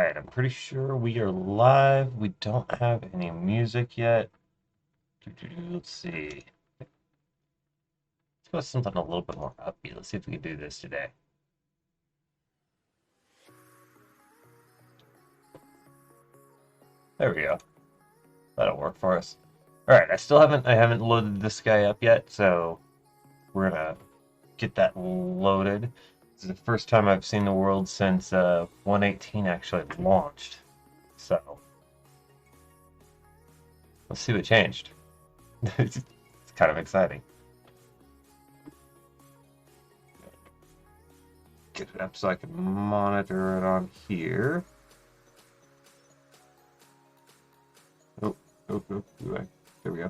Alright, I'm pretty sure we are live. We don't have any music yet. Let's see. Let's go with something a little bit more upbeat. Let's see if we can do this today. There we go. That'll work for us. Alright, I haven't loaded this guy up yet, so we're gonna get that loaded. This is the first time I've seen the world since 1.18 actually launched. So let's see what changed. It's kind of exciting. Get it up so I can monitor it on here. Oh, there we go.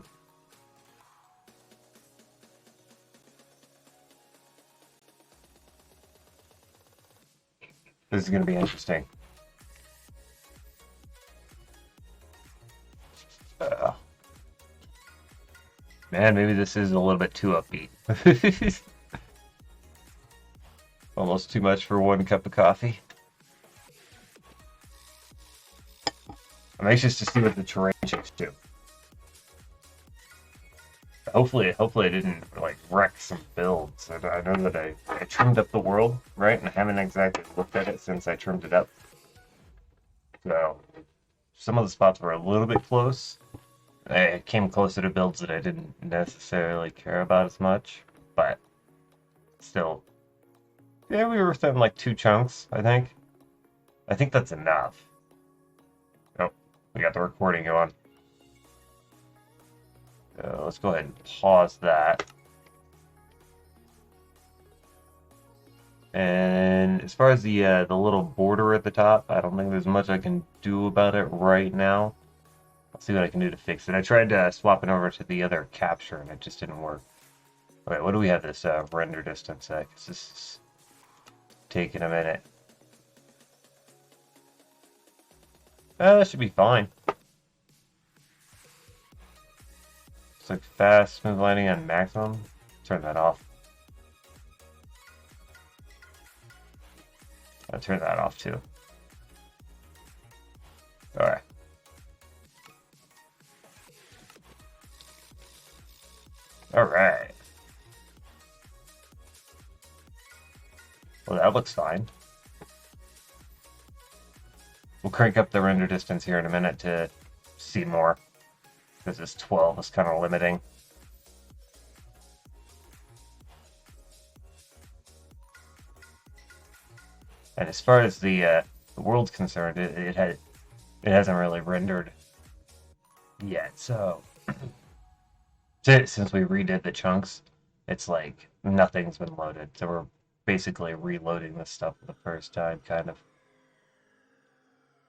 This is going to be interesting. Man, maybe this is a little bit too upbeat. Almost too much for one cup of coffee. I'm anxious to see what the terrain changes to. Hopefully it didn't like wreck some builds. I know that I trimmed up the world, right? And I haven't exactly looked at it since I trimmed it up. So some of the spots were a little bit close. I came closer to builds that I didn't necessarily care about as much, but still. Yeah, we were within like 2 chunks, I think. I think that's enough. Oh, we got the recording going. Let's go ahead and pause that. And as far as the little border at the top, I don't think there's much I can do about it right now. I'll see what I can do to fix it. I tried swapping over to the other capture, and it just didn't work. Okay, what do we have this render distance at? 'Cause this is taking a minute. That should be fine. It's like fast, smooth landing on maximum. Turn that off. I'll turn that off too. Alright. Alright. Well, that looks fine. We'll crank up the render distance here in a minute to see more, because this 12 is kind of limiting. And as far as the world's concerned, it hasn't really rendered yet. So since we redid the chunks, it's like nothing's been loaded. So we're basically reloading this stuff for the first time, kind of.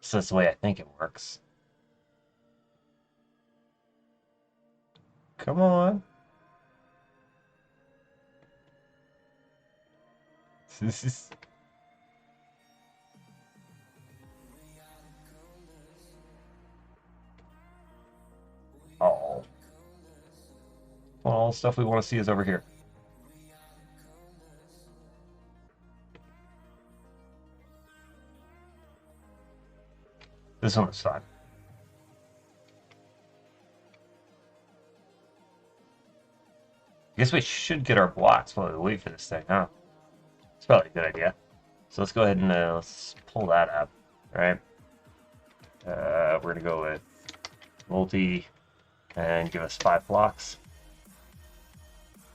So that's the way I think it works. Come on. This is... Oh. All the stuff we want to see is over here. This one was fun. I guess we should get our blocks while we wait for this thing, huh? It's probably a good idea. So let's go ahead and let's pull that up, right? We're going to go with multi and give us 5 blocks.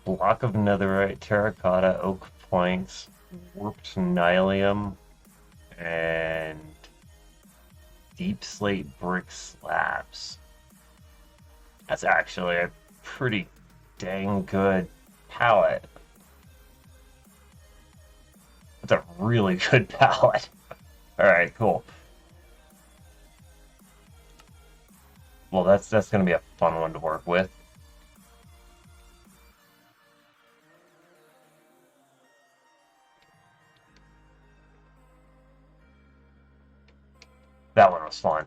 Block of netherite, terracotta, oak planks, warped nylium, and Deepslate brick slabs. That's actually a pretty dang good palette. That's a really good palette. Alright, cool. Well, that's going to be a fun one to work with. That one was fun.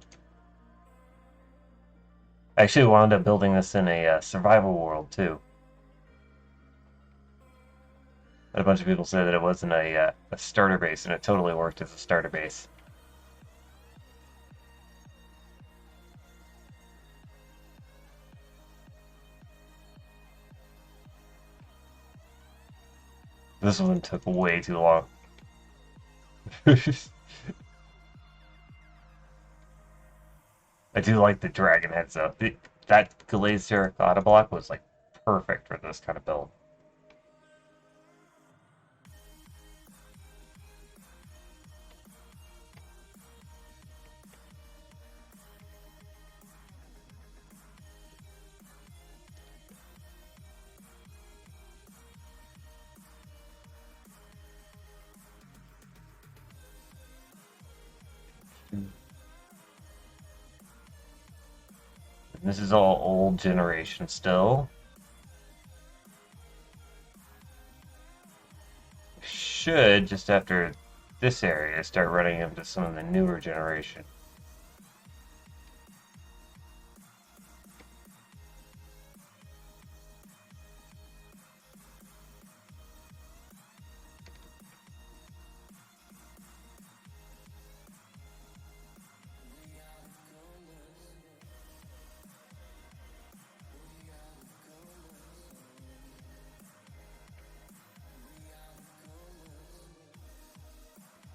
I actually wound up building this in a survival world, too. A bunch of people said that it wasn't a starter base, and it totally worked as a starter base. This one took way too long. I do like the dragon heads up. That glazed terracotta block was like perfect for this kind of build. And this is all old generation still. Should, just after this area, start running into some of the newer generation.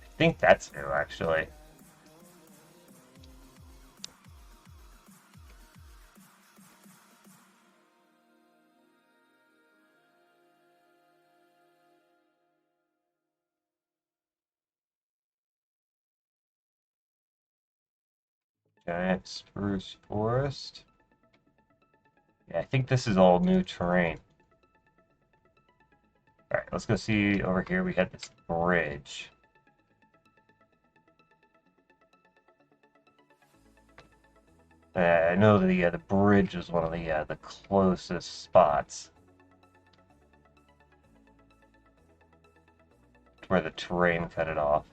I think that's new, actually. Giant spruce forest. Yeah, I think this is all new terrain. Alright, let's go see over here. We got this bridge. I know the bridge is one of the closest spots to where the terrain cut it off.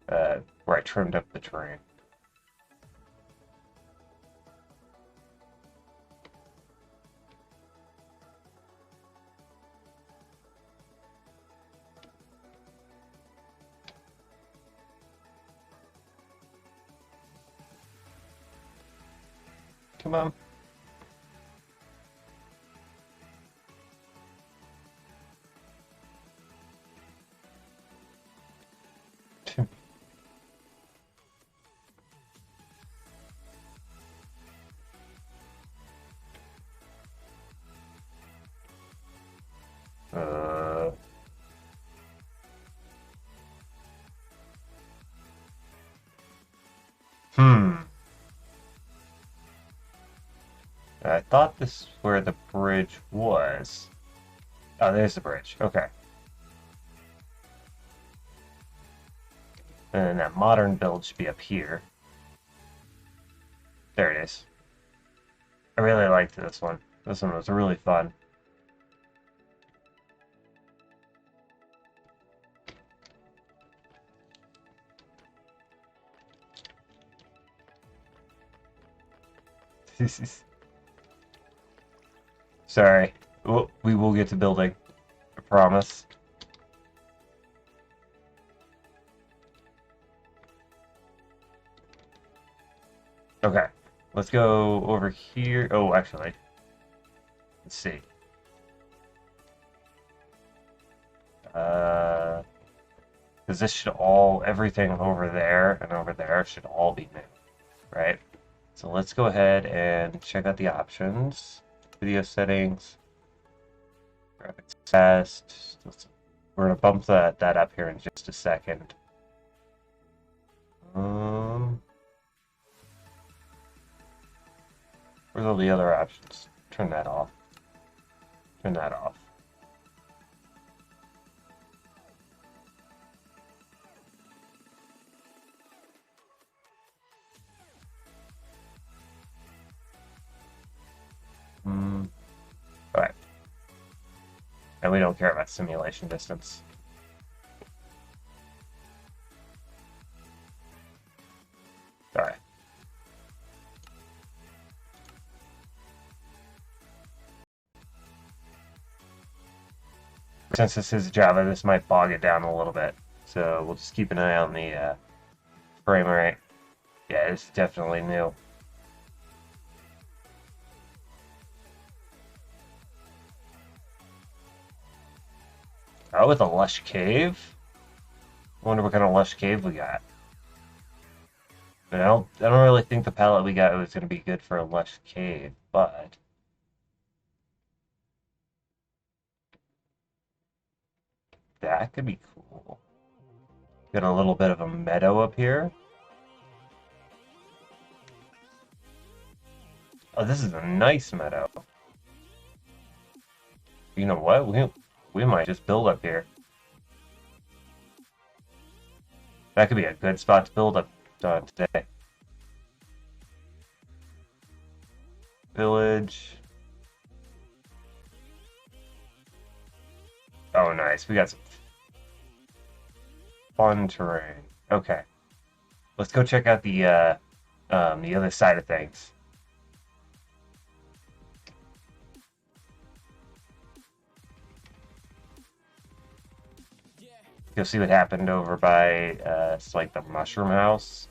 Where I trimmed up the terrain. Come on. Uh, hmm. I thought this is where the bridge was. Oh, there's the bridge. Okay. And that modern build should be up here. There it is. I really liked this one. This one was really fun. Sorry. We will get to building. I promise. Okay. Let's go over here. Oh, actually. Let's see. Because this should everything over there and over there should all be new, right? So let's go ahead and check out the options. Video settings. Graphics test. We're gonna bump that up here in just a second. Where's all the other options? Turn that off. Turn that off. Alright. And we don't care about simulation distance. Alright. Since this is Java, this might bog it down a little bit. So we'll just keep an eye on the frame rate. Yeah, it's definitely new. Oh, with a lush cave? I wonder what kind of lush cave we got. I don't really think the palette we got was going to be good for a lush cave, but that could be cool. Got a little bit of a meadow up here. Oh, this is a nice meadow. You know what? We might just build up here. That could be a good spot to build up today. Village. Oh, nice. We got some fun terrain. Okay. Let's go check out the other side of things. Go see what happened over by it's like the mushroom house.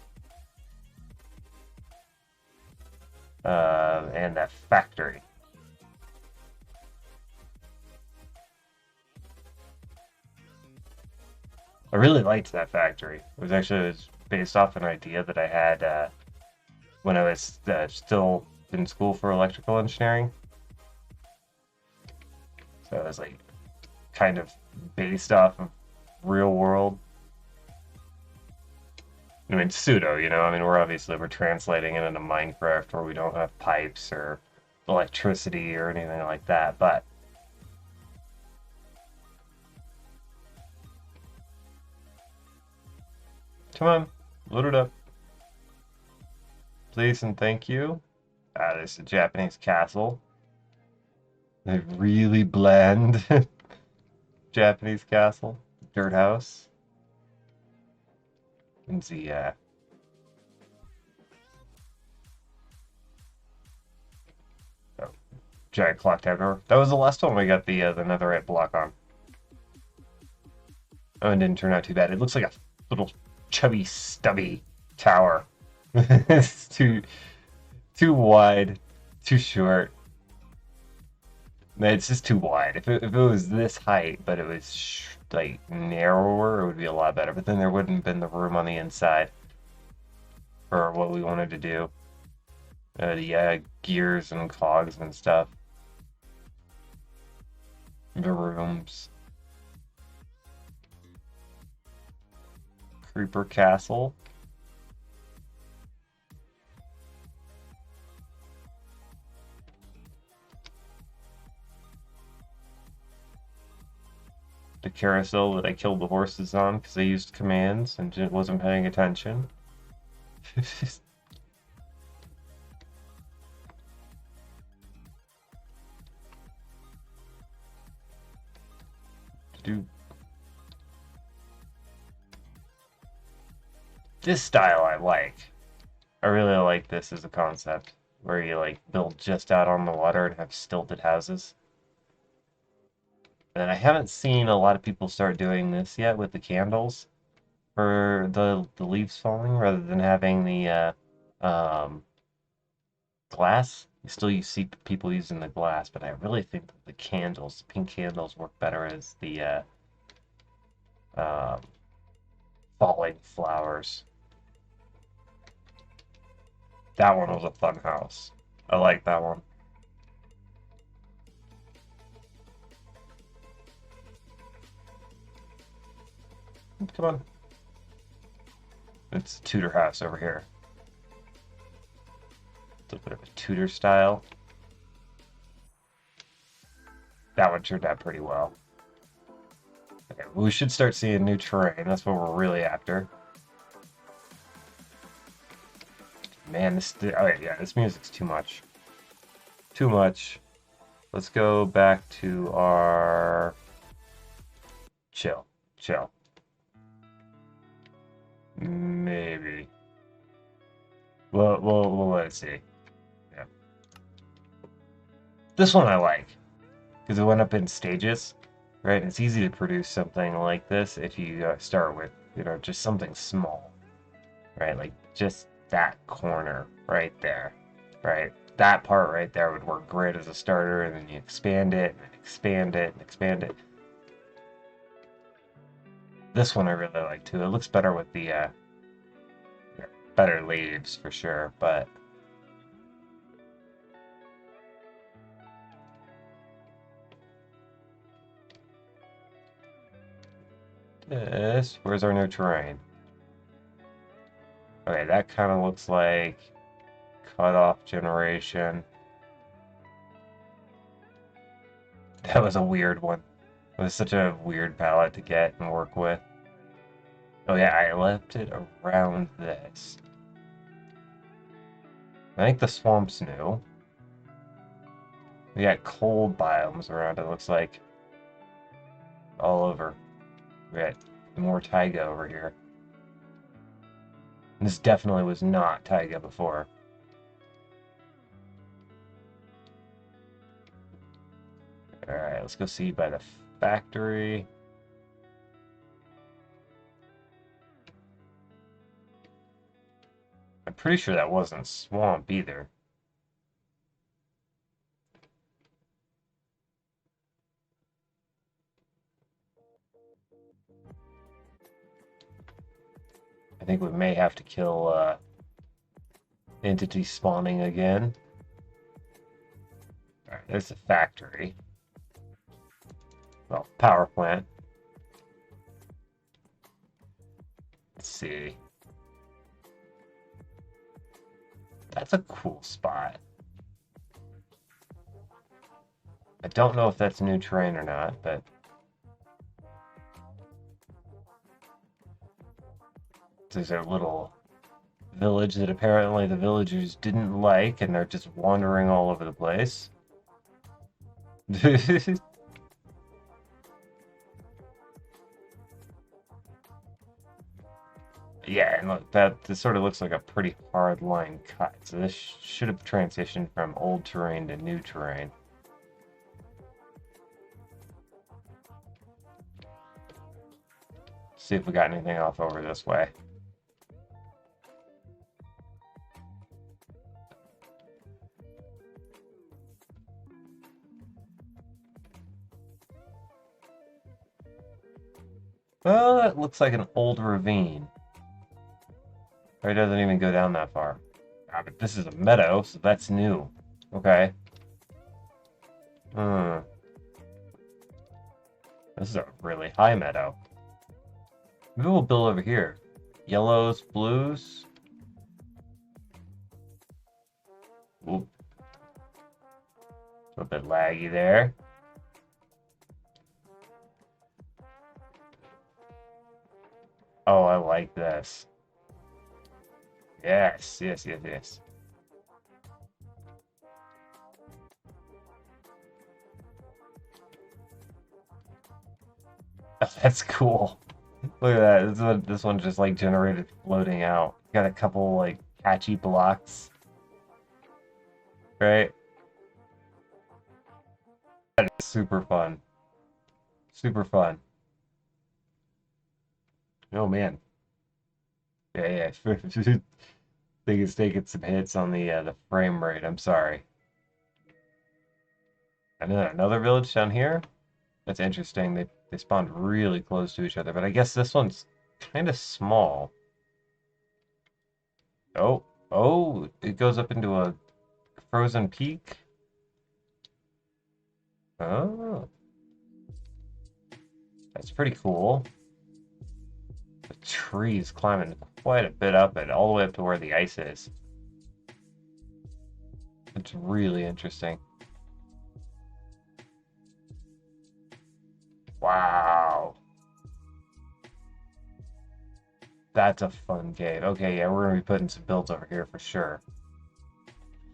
And that factory. I really liked that factory. It was based off an idea that I had when I was still in school for electrical engineering. So it was like kind of based off of real world. I mean, pseudo, you know. I mean, we're translating it into Minecraft where we don't have pipes or electricity or anything like that. But come on, load it up, please and thank you. There's a Japanese castle. A really bland Japanese castle, dirt house. And the oh, giant clock tower. That was the last one we got the Netherite block on. Oh, it didn't turn out too bad. It looks like a little chubby, stubby tower. It's too wide, too short. It's just too wide. If it was this height, but it was like narrower, it would be a lot better. But then there wouldn't have been the room on the inside for what we wanted to do. Yeah, gears and cogs and stuff. The rooms. Creeper Castle. The carousel that I killed the horses on because I used commands and wasn't paying attention. Do this style I like. I really like this as a concept where you like build just out on the water and have stilted houses. And I haven't seen a lot of people start doing this yet with the candles for the leaves falling rather than having the glass. You see people using the glass, but I really think that the candles, pink candles, work better as the um, falling flowers. That one was a fun house. I like that one. Come on. It's a Tudor house over here. It's a bit of a Tudor style. That one turned out pretty well. Okay, we should start seeing new terrain. That's what we're really after. Man, this music's too much. Too much. Let's go back to our chill. Maybe. We'll let it see. Yeah. This one I like because it went up in stages, right? It's easy to produce something like this if you start with, just something small, right? Like just that corner right there, right? That part right there would work great as a starter, and then you expand it, and expand it, and expand it. This one I really like too. It looks better with the better leaves for sure, but where's our new terrain? Okay, that kind of looks like cutoff generation. That was a weird one. It was such a weird palette to get and work with. Oh yeah, I left it around this. I think the swamp's new. We got cold biomes around it, looks like. All over. We got more taiga over here. This definitely was not taiga before. Alright, let's go see by the factory. I'm pretty sure that wasn't swamp either. I think we may have to kill entity spawning again. Alright, there's the factory. Well, power plant. Let's see. That's a cool spot. I don't know if that's new terrain or not, but there's a little village that apparently the villagers didn't like, and they're just wandering all over the place. Yeah, and look, this sort of looks like a pretty hard line cut. So this should have transitioned from old terrain to new terrain. See if we got anything off over this way. Well, that looks like an old ravine. Or it doesn't even go down that far. Ah, but this is a meadow, so that's new. Okay. Hmm. This is a really high meadow. Maybe we'll build over here. Yellows, blues. Oop. A bit laggy there. Oh, I like this. Yes, yes, yes, yes. That's cool. Look at that. This one just like generated floating out. Got a couple like catchy blocks. Right? That is super fun. Super fun. Oh man. Yeah, yeah. Think it's taking some hits on the frame rate. I'm sorry. And then another village down here. That's interesting. They spawned really close to each other, but I guess this one's kind of small. Oh, oh, it goes up into a frozen peak. Oh, that's pretty cool. The trees climbing quite a bit up it, all the way up to where the ice is. It's really interesting. Wow. That's a fun game. Okay, yeah, we're gonna be putting some builds over here for sure.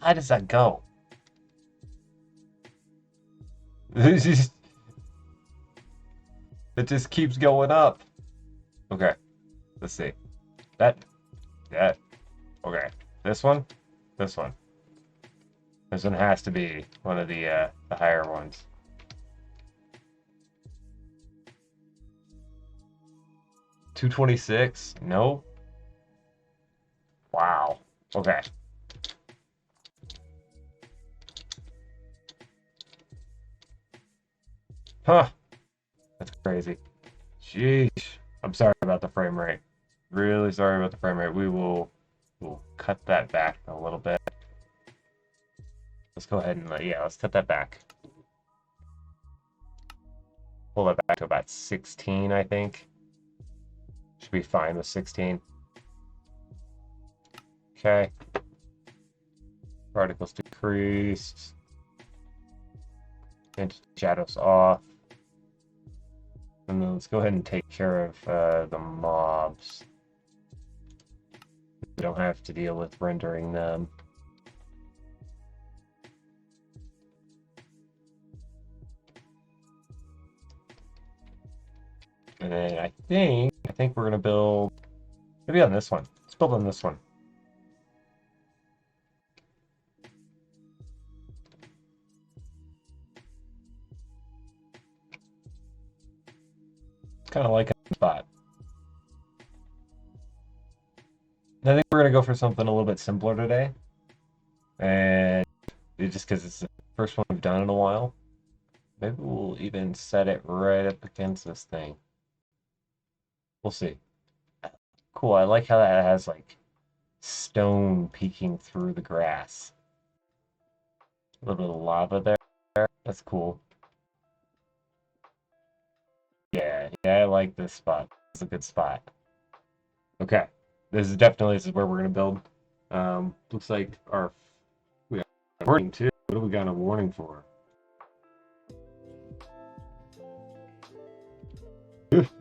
How does that go? It just keeps going up. Okay, let's see. That, that, okay. This one, this one. This one has to be one of the higher ones. 226? No. Wow. Okay. Huh. That's crazy. Sheesh. I'm sorry about the frame rate. Really sorry about the frame rate. We'll cut that back a little bit. Let's go ahead and yeah, let's cut that back. Pull that back to about 16, I think. Should be fine with 16. Okay. Particles decreased. And shadows off. And then let's go ahead and take care of the mobs. We don't have to deal with rendering them. And then I think we're gonna build maybe on this one. Let's build on this one. It's kind of like a spot. I think we're gonna go for something a little bit simpler today, and just because it's the first one we've done in a while. Maybe we'll even set it right up against this thing. We'll see. Cool, I like how that has like stone peeking through the grass. A little bit of lava there. That's cool. Yeah, I like this spot. It's a good spot. Okay, this is where we're gonna build. Looks like we got a warning too. What do we got a warning for?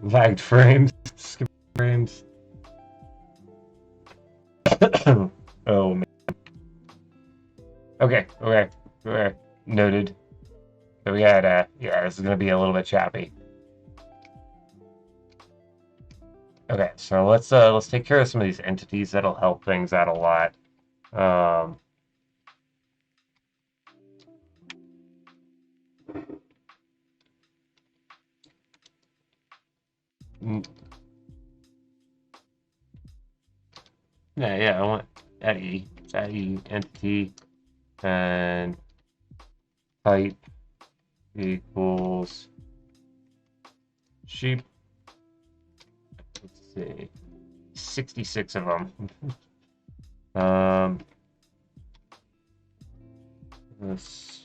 Lagged frames, skip frames. Oh man. Okay. Noted. So we had yeah, this is gonna be a little bit choppy. Okay, so let's take care of some of these entities. That'll help things out a lot. Yeah, I want Eddie entity and height equals sheep. Let's see, 66 of them.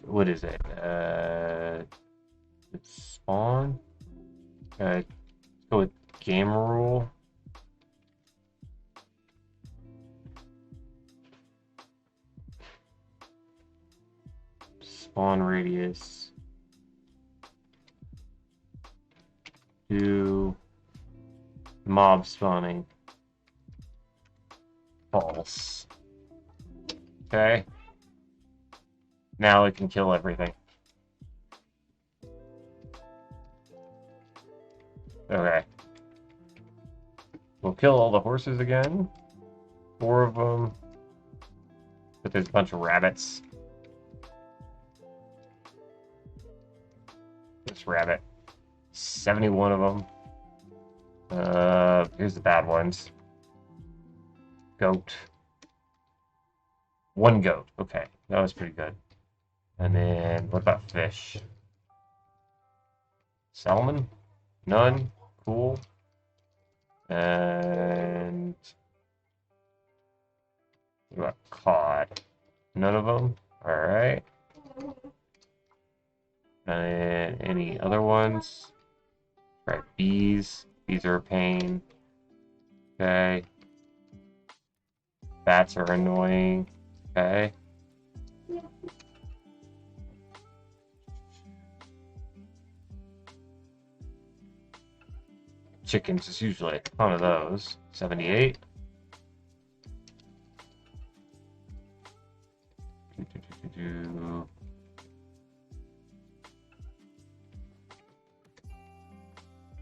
What is it? It's spawn. Let's go with game rule. Spawn radius. Do mob spawning. False. Okay. Now it can kill everything. Okay. We'll kill all the horses again. 4 of them. But there's a bunch of rabbits. This rabbit. 71 of them. Here's the bad ones. Goat. 1 goat. Okay, that was pretty good. And then, what about fish? Salmon? None. Cool. And what about cod? None of them. All right. And any other ones? Right, bees. Bees are a pain. Okay. Bats are annoying. Okay. Chickens is usually a ton of those. 78. Do.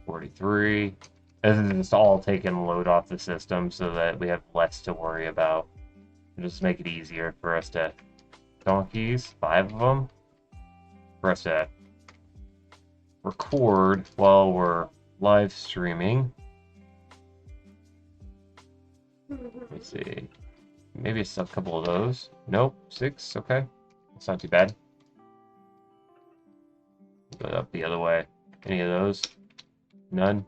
43. This is just all take and load off the system so that we have less to worry about. And just make it easier for us to donkeys, 5 of them, for us to record while we're live streaming. Let me see. Maybe a couple of those. Nope, 6. Okay, that's not too bad. Go up the other way. Any of those? None.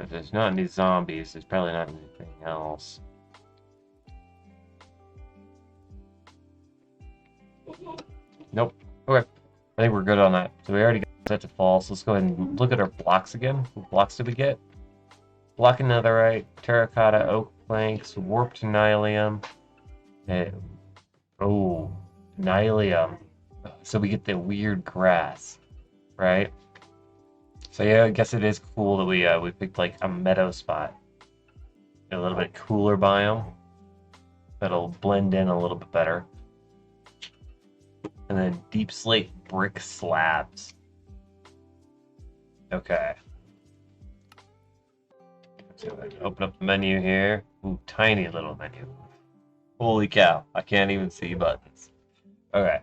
If there's not any zombies, there's probably not anything else. Nope. Okay. I think we're good on that. So we already got set to false. Let's go ahead and look at our blocks again. What blocks did we get? Block and netherite, terracotta, oak planks, warped nylium. Oh, nylium. So we get the weird grass, right? So yeah, I guess it is cool that we picked like a meadow spot. A little bit cooler biome. That'll blend in a little bit better. And then deep slate brick slabs. Okay. So open up the menu here. Ooh, tiny little menu. Holy cow, I can't even see buttons. Okay.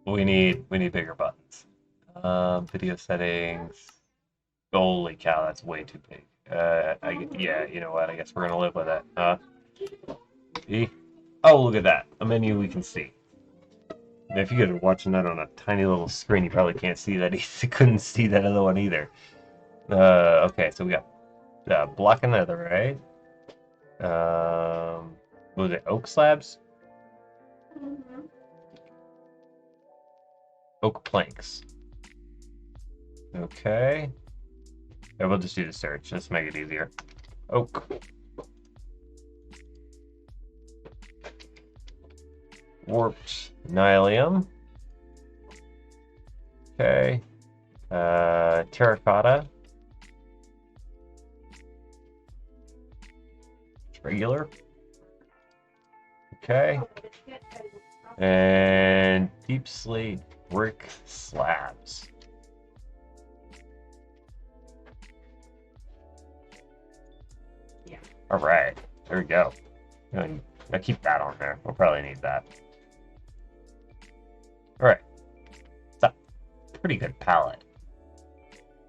We need bigger buttons. Video settings. Holy cow, that's way too big. Yeah, you know what? I guess we're gonna live with it. Oh, look at that. A menu we can see. If you guys are watching that on a tiny little screen, you probably can't see that. You couldn't see that other one either. Okay, so we got block and netherite. What was it? Oak slabs? Mm-hmm. Oak planks. Okay. Yeah, we'll just do the search. Let's make it easier. Oak. Warped nylium. Okay. Terracotta. Regular. Okay. And deep slate brick slabs. Yeah. All right. There we go. I keep that on there. We'll probably need that. All right. It's a pretty good palette.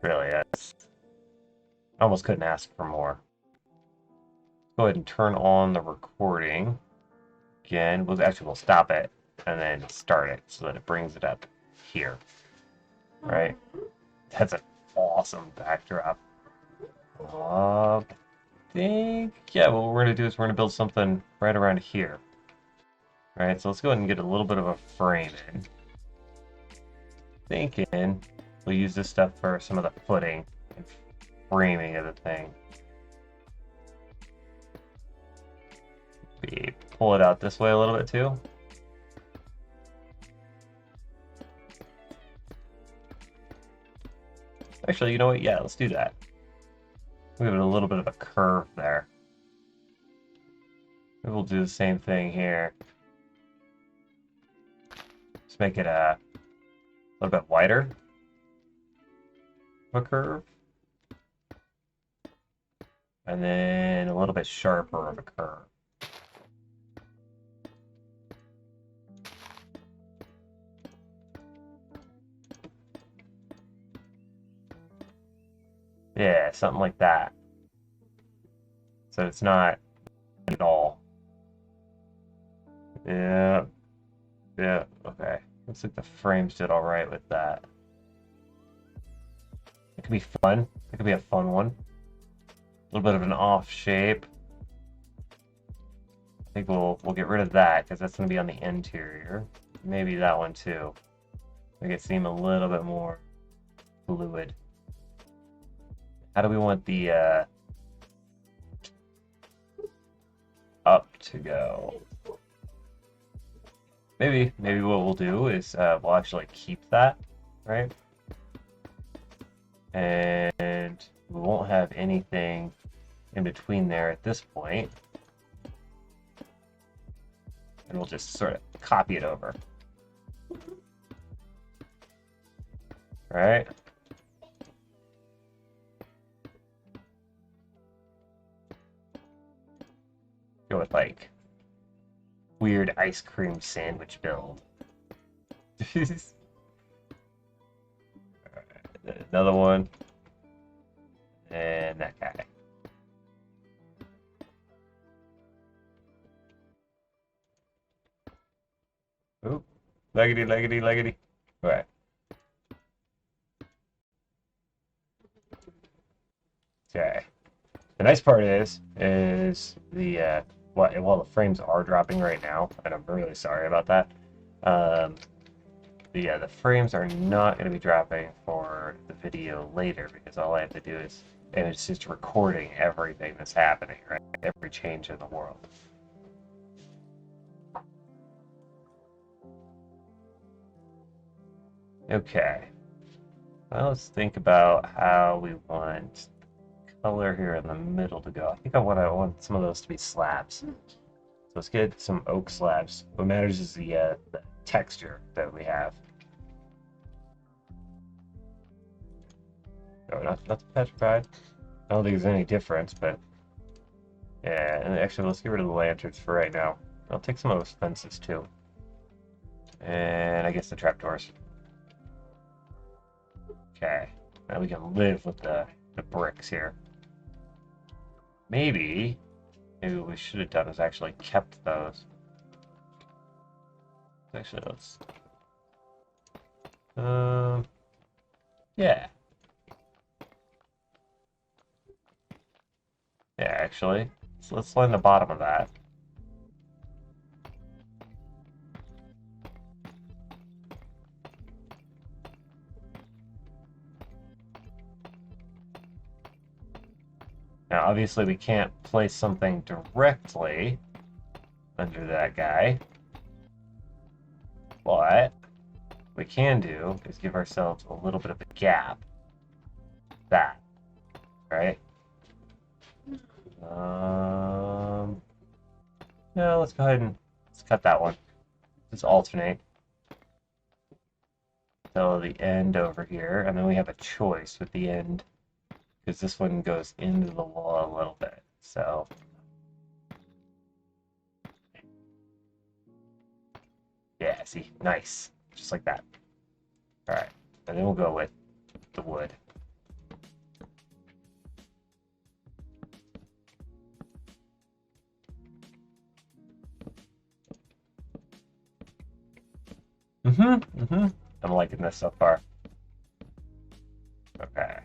Really is. I almost couldn't ask for more. Go ahead and turn on the recording again. We'll stop it and then start it so that it brings it up here. Right? That's an awesome backdrop. I think, yeah, what we're going to do is we're going to build something right around here. Right, so let's go ahead and get a little bit of a frame in. Thinking we'll use this stuff for some of the footing and framing of the thing. Pull it out this way a little bit too. Actually, you know what? Yeah, let's do that. We have a little bit of a curve there. Maybe we'll do the same thing here. Let's make it a little bit wider of a curve. And then a little bit sharper of a curve. Yeah, something like that. So it's not at all. Yeah. Yeah, okay. Looks like the frames did alright with that. It could be fun. It could be a fun one. A little bit of an off shape. I think we'll get rid of that because that's going to be on the interior. Maybe that one too. Make it seem a little bit more fluid. How do we want the up to go? Maybe what we'll do is we'll actually keep that, right? And we won't have anything in between there at this point. And we'll just sort of copy it over. Right? Go with like weird ice cream sandwich build. Another one. And that guy. Oop. Leggedy, leggedy, leggedy. Alright. Okay. nice part is the while the frames are dropping right now, and I'm really sorry about that. Um, the frames are not going to be dropping for the video later because all I have to do is, and it's just recording everything that's happening, right? Every change in the world. Okay. Well, let's think about how we want color here in the middle to go. I think I want some of those to be slabs. So let's get some oak slabs. What matters is the texture that we have. No, not petrified. I don't think there's any difference, but yeah. And actually, let's get rid of the lanterns for right now. I'll take some of those fences too, and I guess the trapdoors. Okay, now we can live with the bricks here. Maybe what we should have done is actually kept those. Actually, let's. Yeah. Yeah, actually. So let's line the bottom of that. Now, obviously, we can't place something directly under that guy. But what we can do is give ourselves a little bit of a gap. That. Right? No, let's go ahead and let's cut that one. Let's alternate till the end over here, and then we have a choice with the end because this one goes into the wall a little bit. So yeah, see, nice, just like that. All right, and then we'll go with the wood. I'm liking this so far. Okay.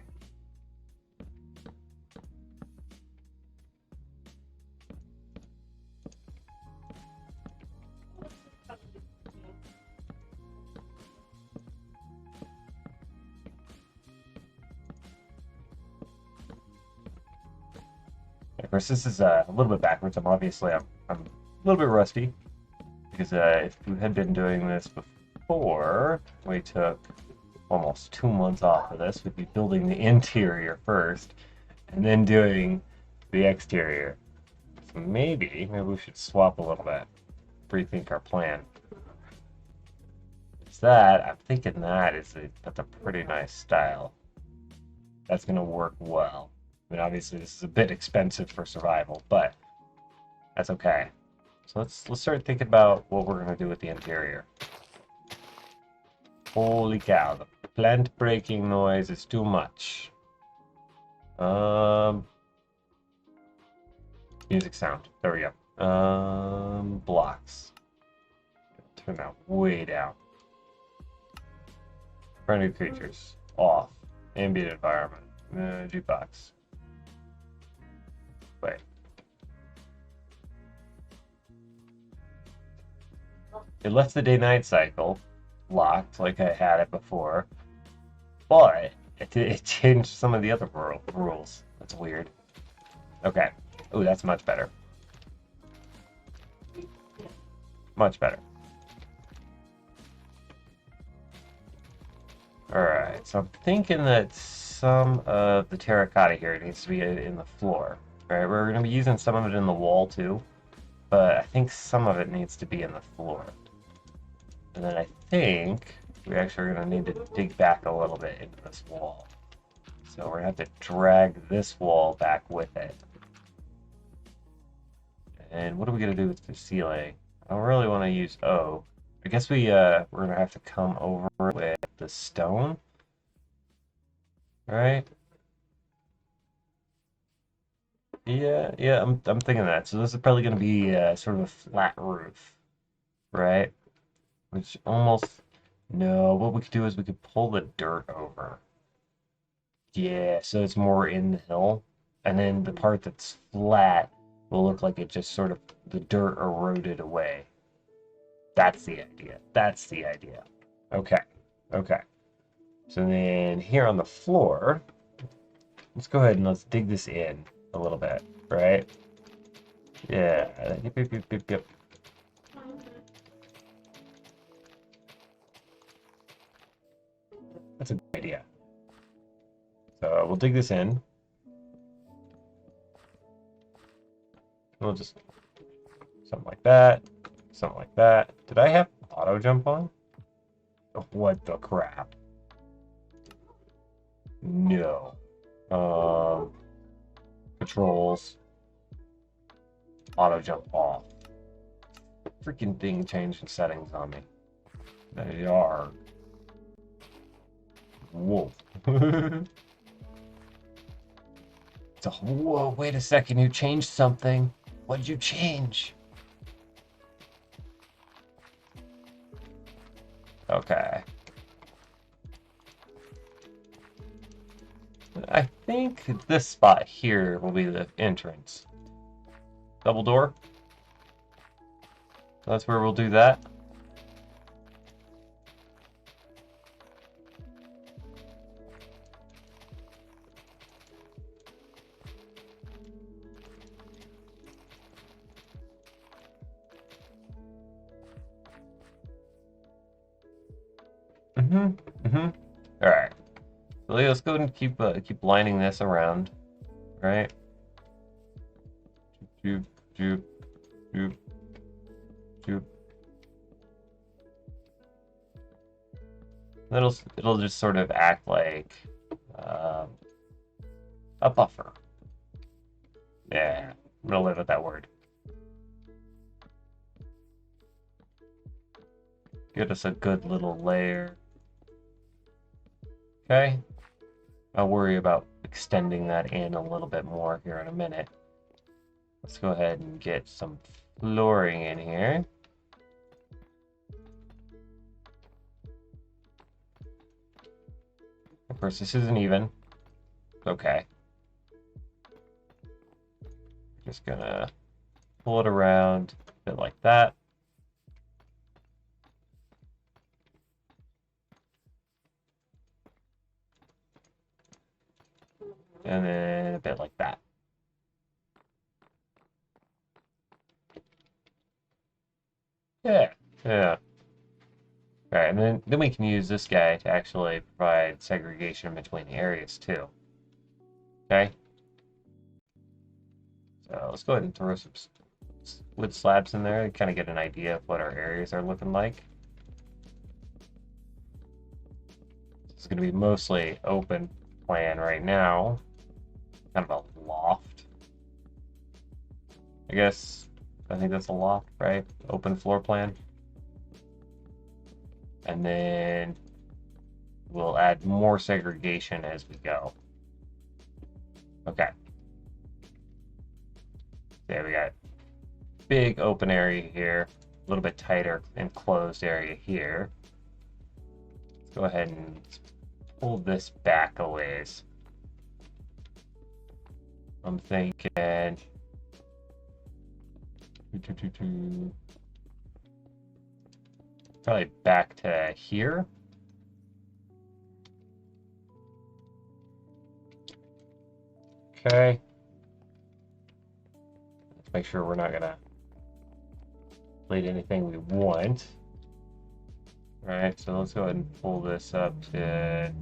Of course, this is a little bit backwards. I'm a little bit rusty because if we had been doing this before, we took almost 2 months off of this. We'd be building the interior first, and then doing the exterior. So maybe we should swap a little bit, rethink our plan. Is that I'm thinking that's a pretty nice style. That's gonna work well. I mean, obviously this is a bit expensive for survival, but that's okay. So let's start thinking about what we're gonna do with the interior. Holy cow, the plant breaking noise is too much. Music sound. There we go. Blocks. Turn that way down. Friendly creatures. Off. Ambient environment. Jukebox. Wait. It left the day-night cycle locked like I had it before, but it changed some of the other rules. That's weird. Okay. Ooh, that's much better. Much better. Alright, so I'm thinking that some of the terracotta here needs to be in the floor. Right, we're going to be using some of it in the wall too, but I think some of it needs to be in the floor. And then I think we actually are going to need to dig back a little bit into this wall. So we're going to have to drag this wall back with it. And what are we going to do with the ceiling? I don't really want to use oak. I guess we're going to have to come over with the stone. Right? Yeah, I'm thinking that. So this is probably going to be sort of a flat roof, right? Which almost no. What we could do is we could pull the dirt over. Yeah, so it's more in the hill. And then the part that's flat will look like it just sort of, the dirt eroded away. That's the idea. That's the idea. Okay. Okay. So then here on the floor, let's go ahead and let's dig this in a little bit, right? Yeah. Yep, yep, yep, yep, yep. That's a good idea. So we'll dig this in. We'll just something like that. Something like that. Did I have auto jump on? Oh, what the crap? No. Controls. Auto jump off. Freaking thing changed the settings on me. They are. Whoa. So, whoa, wait a second. You changed something. What did you change? Okay. I think this spot here will be the entrance. Double door. That's where we'll do that. All right. So let's go and keep lining this around, right? Joop, joop, joop, joop. It'll just sort of act like a buffer. Yeah, I'm gonna live with that word. Get us a good little layer. Okay. I'll worry about extending that in a little bit more here in a minute. Let's go ahead and get some flooring in here. Of course, this isn't even. Okay. Just gonna pull it around a bit like that. And then a bit like that. Yeah, yeah. All right, and then we can use this guy to actually provide segregation between the areas too. Okay. So let's go ahead and throw some wood slabs in there to kind of get an idea of what our areas are looking like. This is going to be mostly open plan right now. Kind of a loft. I think that's a loft, right? Open floor plan. And then we'll add more segregation as we go. Okay. There we got big open area here, a little bit tighter enclosed area here. Let's go ahead and pull this back a ways. I'm thinking probably back to here. Okay. Let's make sure we're not gonna delete anything we want. Alright, so let's go ahead and pull this up to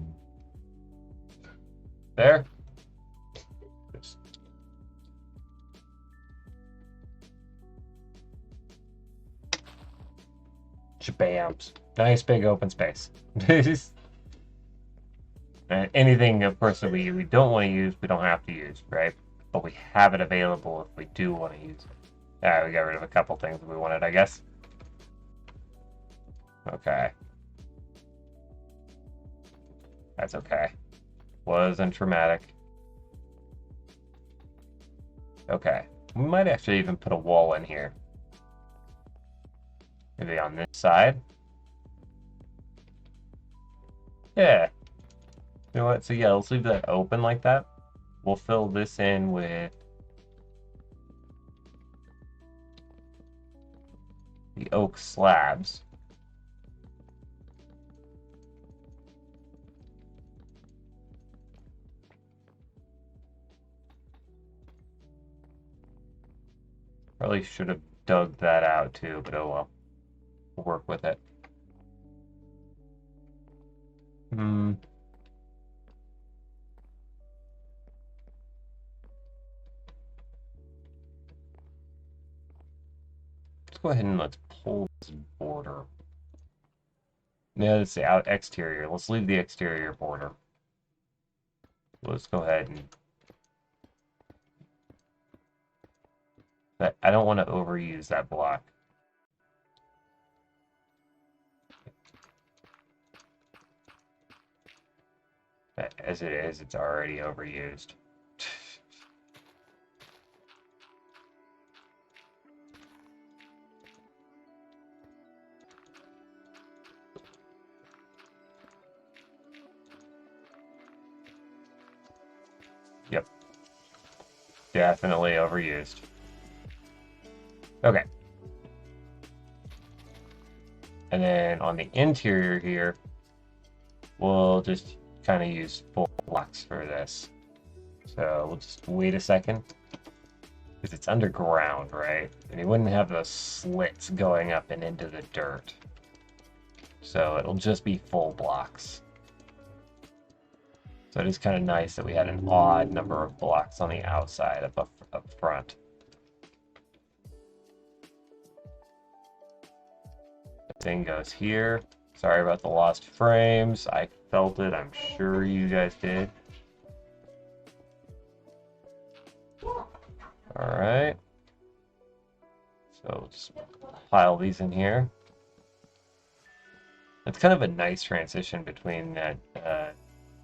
there. Just shabams. Nice big open space. And anything, of course, that we don't want to use, we don't have to use, right? But we have it available if we do want to use it. Alright, we got rid of a couple things that we wanted, I guess. Okay. That's okay. Wasn't traumatic. Okay. We might actually even put a wall in here. Maybe on this side. Yeah. You know what? So yeah, let's leave that open like that. we'll fill this in with the oak slabs. Probably should have dug that out too, but oh well. We'll work with it. Let's go ahead and let's pull this border. Yeah, let's say out exterior. Let's leave the exterior border. Let's go ahead and... I don't want to overuse that block. As it is, it's already overused. Yep. Definitely overused. Okay. And then on the interior here, we'll just kind of use full blocks for this. So we'll just wait a second. Because it's underground, right? And you wouldn't have those slits going up and into the dirt. So it'll just be full blocks. So it is kind of nice that we had an odd number of blocks on the outside up front. The thing goes here. Sorry about the lost frames. I felt it. I'm sure you guys did. Alright. So just pile these in here. It's kind of a nice transition between that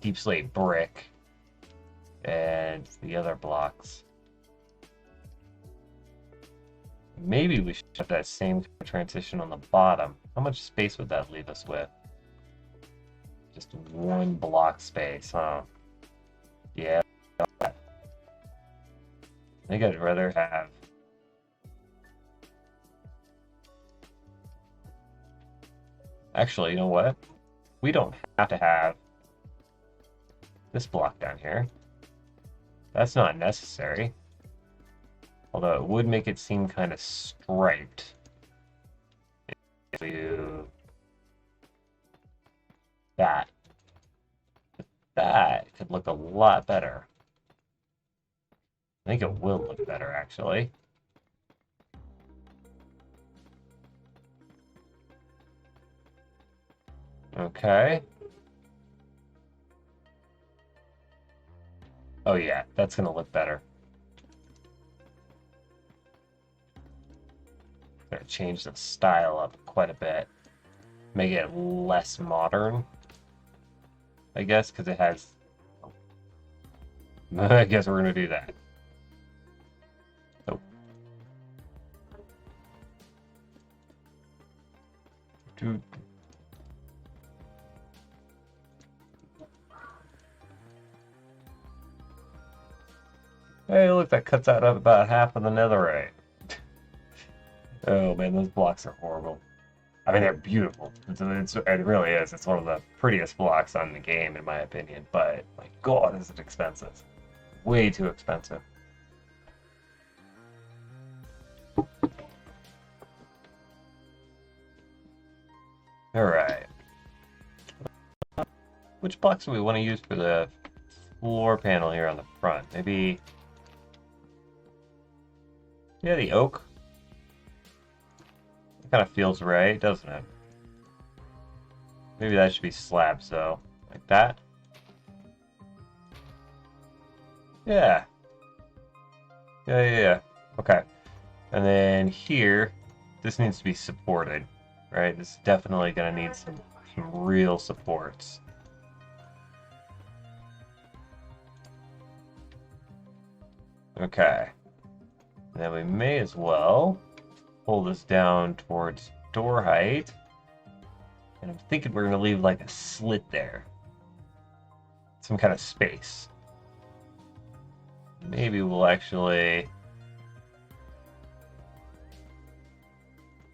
Deepslate brick and the other blocks. Maybe we should have that same transition on the bottom. How much space would that leave us with? Just one block space, huh? Yeah. I think I'd rather have... Actually, you know what? We don't have to have this block down here. That's not necessary. Although it would make it seem kind of striped. If you... That could look a lot better. I think it will look better, actually. Okay. Oh yeah, that's gonna look better. Gonna change the style up quite a bit. Make it less modern. I guess, because it has... I guess we're gonna do that. Oh. Dude. Hey, look, that cuts out about half of the netherite. Oh man, those blocks are horrible. I mean, they're beautiful. It really is. It's one of the prettiest blocks on the game, in my opinion. But, my god, is it expensive. Way too expensive. Alright. Which blocks do we want to use for the floor panel here on the front? Maybe... Yeah, the oak. It kind of feels right, doesn't it? Maybe that should be slabs, though. Like that. Yeah. Yeah. Okay. And then here, this needs to be supported, right? This is definitely going to need some real supports. Okay. And then we may as well pull this down towards door height. And I'm thinking we're going to leave like a slit there. Some kind of space. maybe we'll actually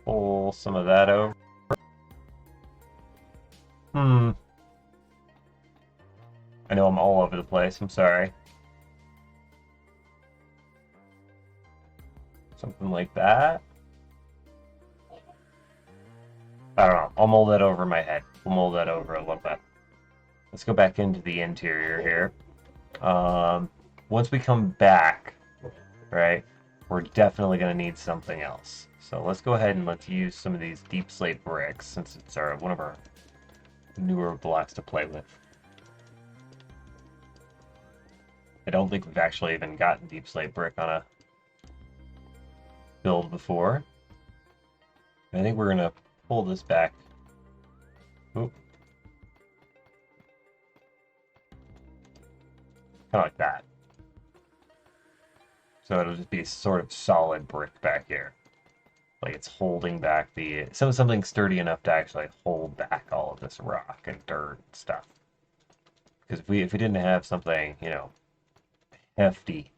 pull some of that over. I know I'm all over the place. I'm sorry. Something like that. I don't know. I'll mold that over my head. We'll mold that over a little bit. Let's go back into the interior here. Once we come back, right, we're definitely going to need something else. So let's go ahead and let's use some of these Deepslate bricks, since it's one of our newer blocks to play with. I don't think we've actually even gotten Deepslate brick on a build before. I think we're going to pull this back. Oop. Kind of like that. So it'll just be a sort of solid brick back here. Like it's holding back the... something sturdy enough to actually hold back all of this rock and dirt and stuff. Because if we didn't have something, you know, hefty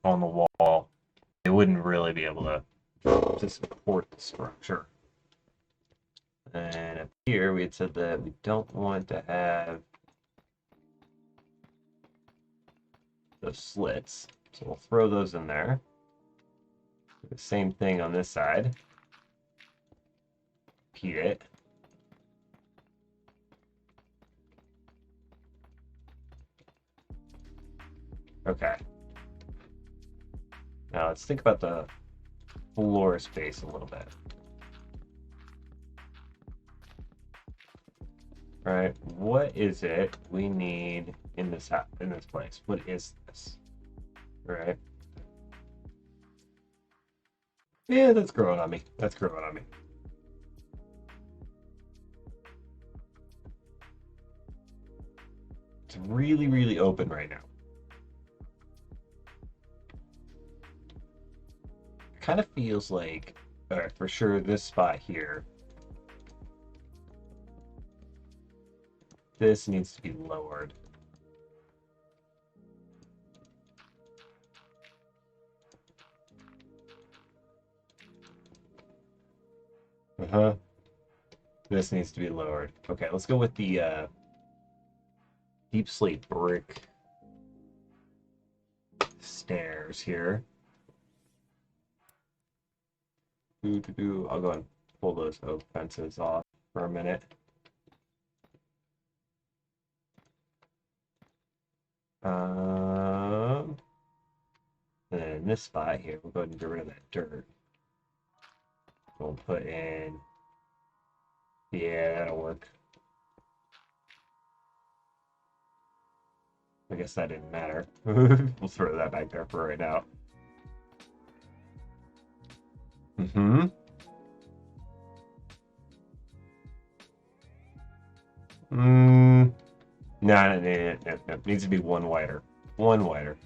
on the wall, it wouldn't really be able to support the structure. And up here we had said that we don't want to have those slits. So we'll throw those in there. The same thing on this side. Repeat it. Okay. Now let's think about the floor space a little bit. All right, what is it we need in this place? What is this? All right. Yeah, that's growing on me. That's growing on me. It's really, really open right now. It kind of feels like, all right, for sure, this spot here, this needs to be lowered. This needs to be lowered. Okay, let's go with the Deepslate brick stairs here. I'll go and pull those oak fences off for a minute. And in this spot here, we'll go ahead and get rid of that dirt. We'll put in... Yeah, that'll work. I guess that didn't matter. We'll throw that back there for right now. No. It needs to be one wider. One wider.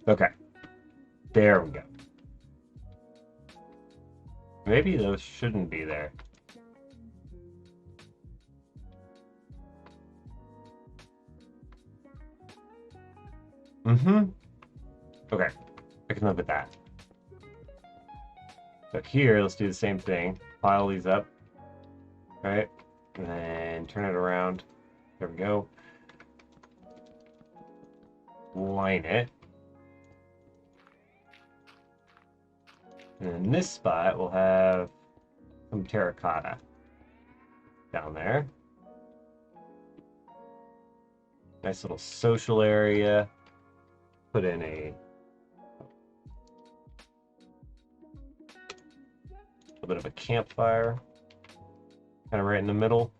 Okay. There we go. Maybe those shouldn't be there. Okay. I can live with that. But here, let's do the same thing. Pile these up. Right? And then turn it around. There we go. Line it. And in this spot, we'll have some terracotta down there. Nice little social area. Put in a little bit of a campfire, kind of right in the middle.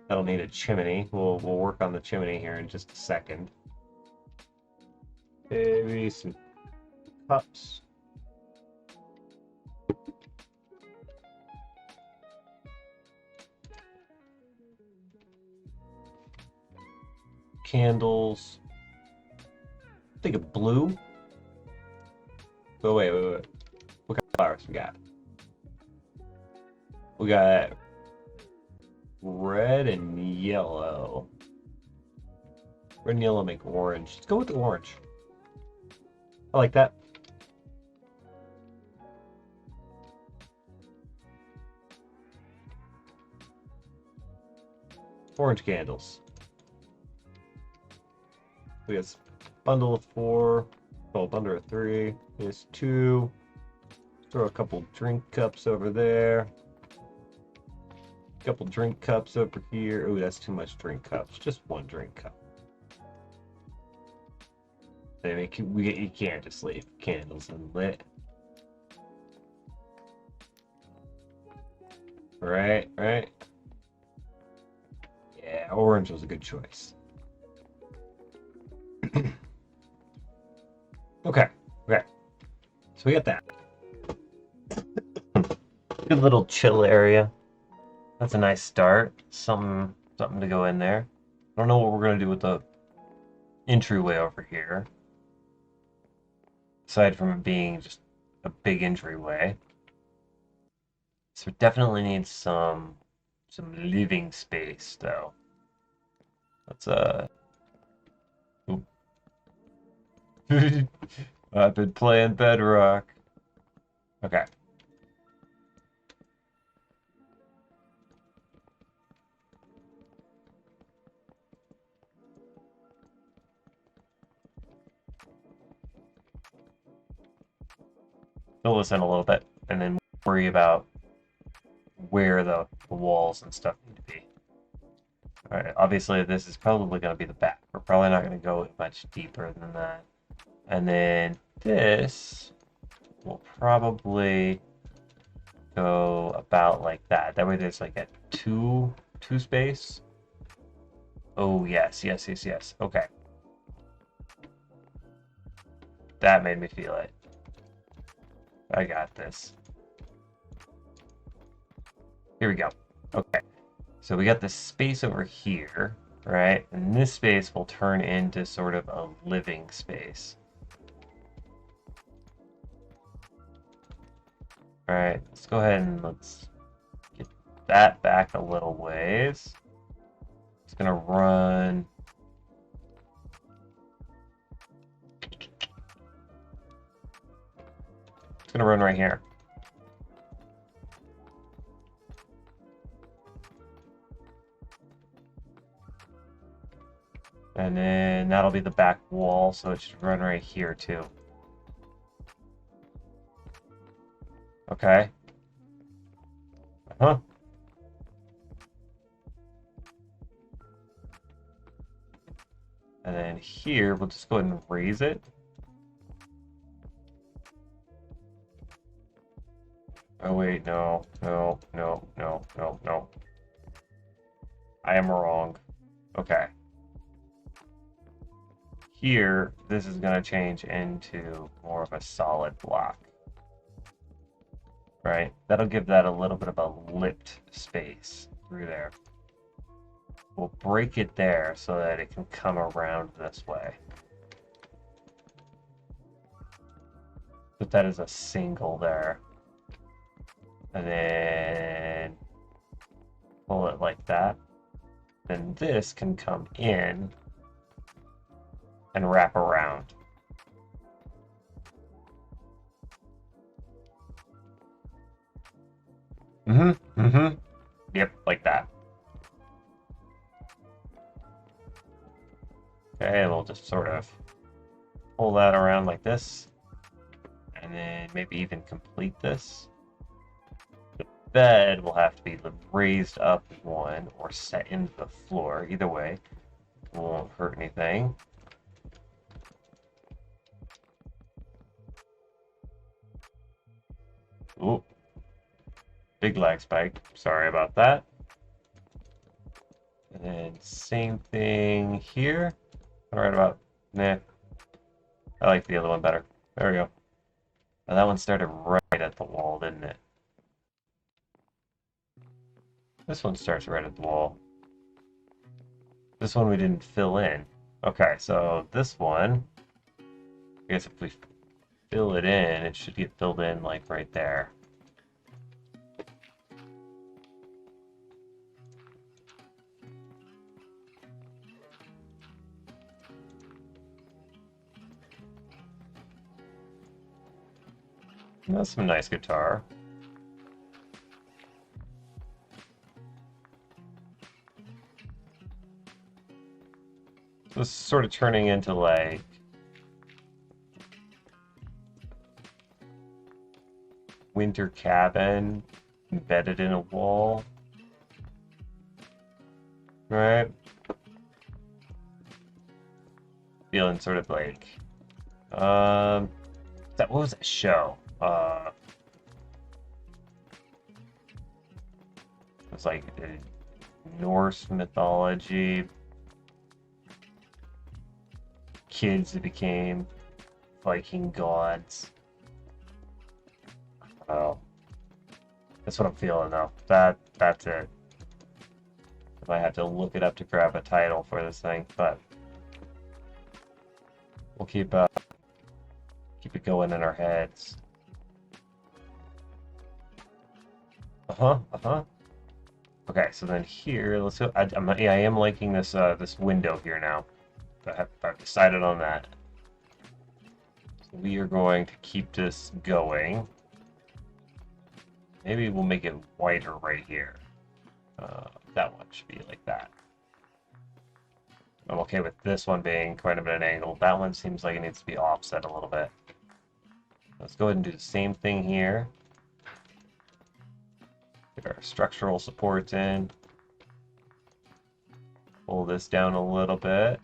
That'll need a chimney. We'll work on the chimney here in just a second. Maybe some cups. Candles. Think of blue. Oh, wait. What kind of else we got? We got red and yellow. Red and yellow make orange. Let's go with the orange. I like that. Orange candles. We got bundle of 4. Oh, bundle of 3. There's 2. Throw a couple drink cups over there. Couple drink cups over here. Oh, that's too much drink cups. Just 1 drink cup. I mean, you can't just leave candles lit. Right. Yeah, orange was a good choice. Okay. So we got that. Good little chill area. That's a nice start. Something to go in there. I don't know what we're gonna do with the entryway over here. Aside from it being just a big entryway. So it definitely needs some living space though. Let's Oop. I've been playing Bedrock. Okay. Fill this in a little bit and then worry about where the walls and stuff need to be. Alright, obviously this is probably going to be the back. We're probably not going to go much deeper than that. And then this will probably go about like that. That way there's like a two space. Oh, yes. Okay. That made me feel it. I got this. Here we go. Okay. So we got this space over here, right? And this space will turn into sort of a living space. Alright, let's go ahead and let's get that back a little ways. It's gonna run. It's gonna run right here. And then that'll be the back wall, so it should run right here too. Okay. Huh. And then here, we'll just go ahead and raise it. Oh wait, no. I am wrong. Okay. Here, this is going to change into more of a solid block. Right? That'll give that a little bit of a lipped space through there. We'll break it there so that it can come around this way. Put that as a single there. And then pull it like that. Then this can come in and wrap around. Yep, like that. Okay, we'll just sort of pull that around like this. And then maybe even complete this. The bed will have to be raised up one or set into the floor. Either way, it won't hurt anything. Ooh. Big lag spike. Sorry about that. And then same thing here. Right about, nah. I like the other one better. There we go. Now that one started right at the wall, didn't it? This one starts right at the wall. This one we didn't fill in. Okay, so this one, I guess if we fill it in, it should get filled in like right there. That's some nice guitar. This is sort of turning into like winter cabin embedded in a wall. Right? Feeling sort of like what was that show? It was like Norse mythology. Kids that became Viking gods. Oh, that's what I'm feeling though. That's it. If I had to look it up to grab a title for this thing, but we'll keep it going in our heads. Okay, so then here, let's go. I am liking this this window here now. I've decided on that. So we are going to keep this going. Maybe we'll make it wider right here. That one should be like that. I'm okay with this one being quite a bit of an angle. That one seems like it needs to be offset a little bit. Let's go ahead and do the same thing here. Get our structural supports in. Pull this down a little bit.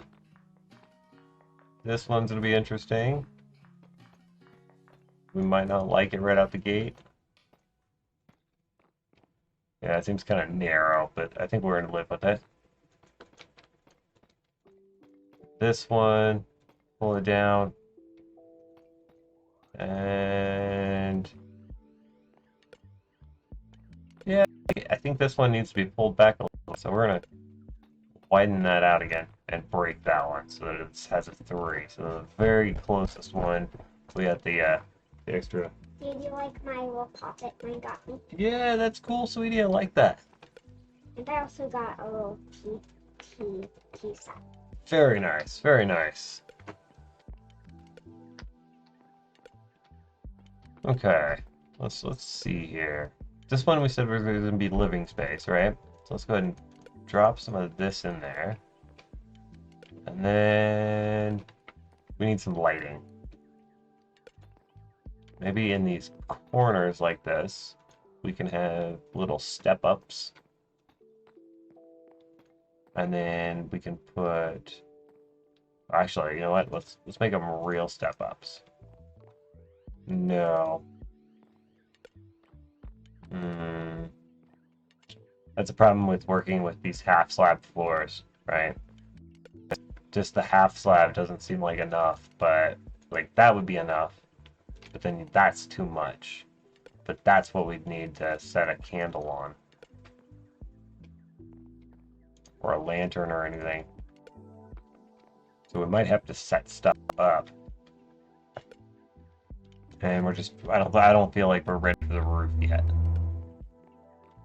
This one's going to be interesting. We might not like it right out the gate. Yeah, it seems kind of narrow, but I think we're going to live with it. This one, pull it down. And yeah, I think this one needs to be pulled back a little. So we're going to widen that out again and break that one so that it has a 3. So the very closest one, we got the extra. Did you like my little poppet mine got me? Yeah, that's cool, sweetie. I like that. And I also got a little tea set. Very nice. Very nice. Okay, let's see here. This one we said was going to be living space, right? So let's go ahead and drop some of this in there. And then we need some lighting. Maybe in these corners like this, we can have little step-ups. And then we can put... Actually, you know what? Let's make them real step-ups. No. That's a problem with working with these half slab floors, right? Just the half slab doesn't seem like enough, but like that would be enough. But then that's too much. But that's what we'd need to set a candle on. Or a lantern or anything. So we might have to set stuff up. And we're just, I don't feel like we're ready for the roof yet.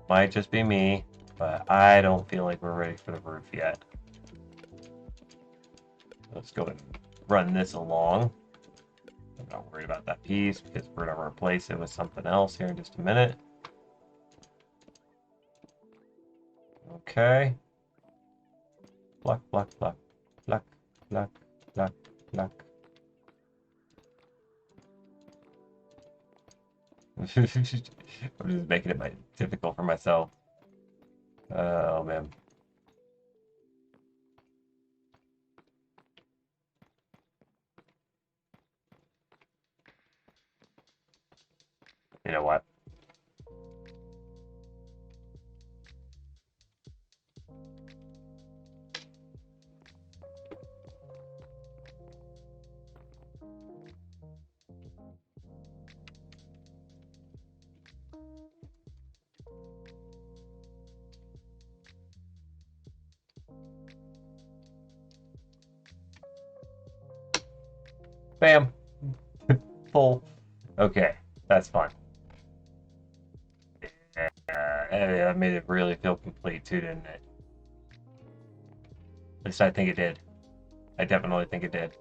Might just be me, but I don't feel like we're ready for the roof yet. Let's go ahead and run this along. I'm not worried about that piece because we're going to replace it with something else here in just a minute. Okay. Pluck, pluck, pluck, pluck, pluck, pluck, pluck. I'm just making it difficult for myself. Oh, man. You know what? Bam. full. Okay, that's fun. That made it really feel complete too, didn't it? At least I think it did. I definitely think it did.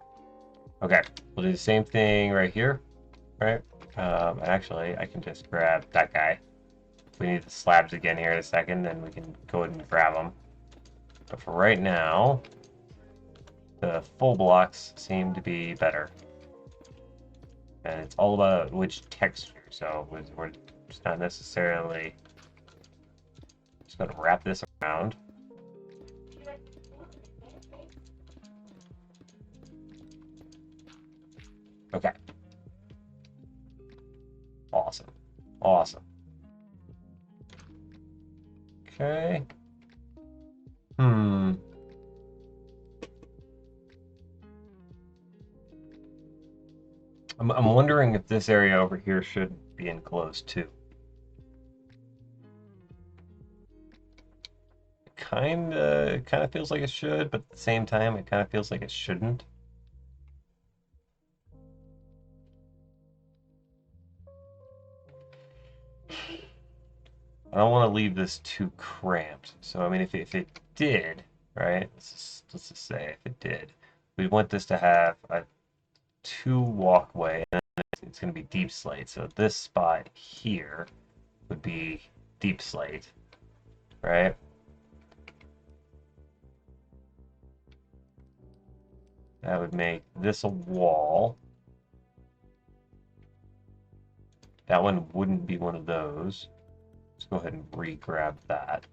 Okay, we'll do the same thing right here, right? Actually, I can just grab that guy. If we need the slabs again here in a second, then we can go ahead and grab them. But for right now, the full blocks seem to be better. And it's all about which texture, so we're just not necessarily just going to wrap this around. Okay. Awesome. Awesome. Okay. I'm wondering if this area over here should be enclosed too. Kind of feels like it should, but at the same time, it kind of feels like it shouldn't. I don't want to leave this too cramped. So, I mean, if it did, right? Let's just say if it did, we want this to have a 2 walkway, and it's going to be deep slate. So this spot here would be deep slate, right? That would make this a wall. That one wouldn't be one of those. Let's go ahead and re-grab that.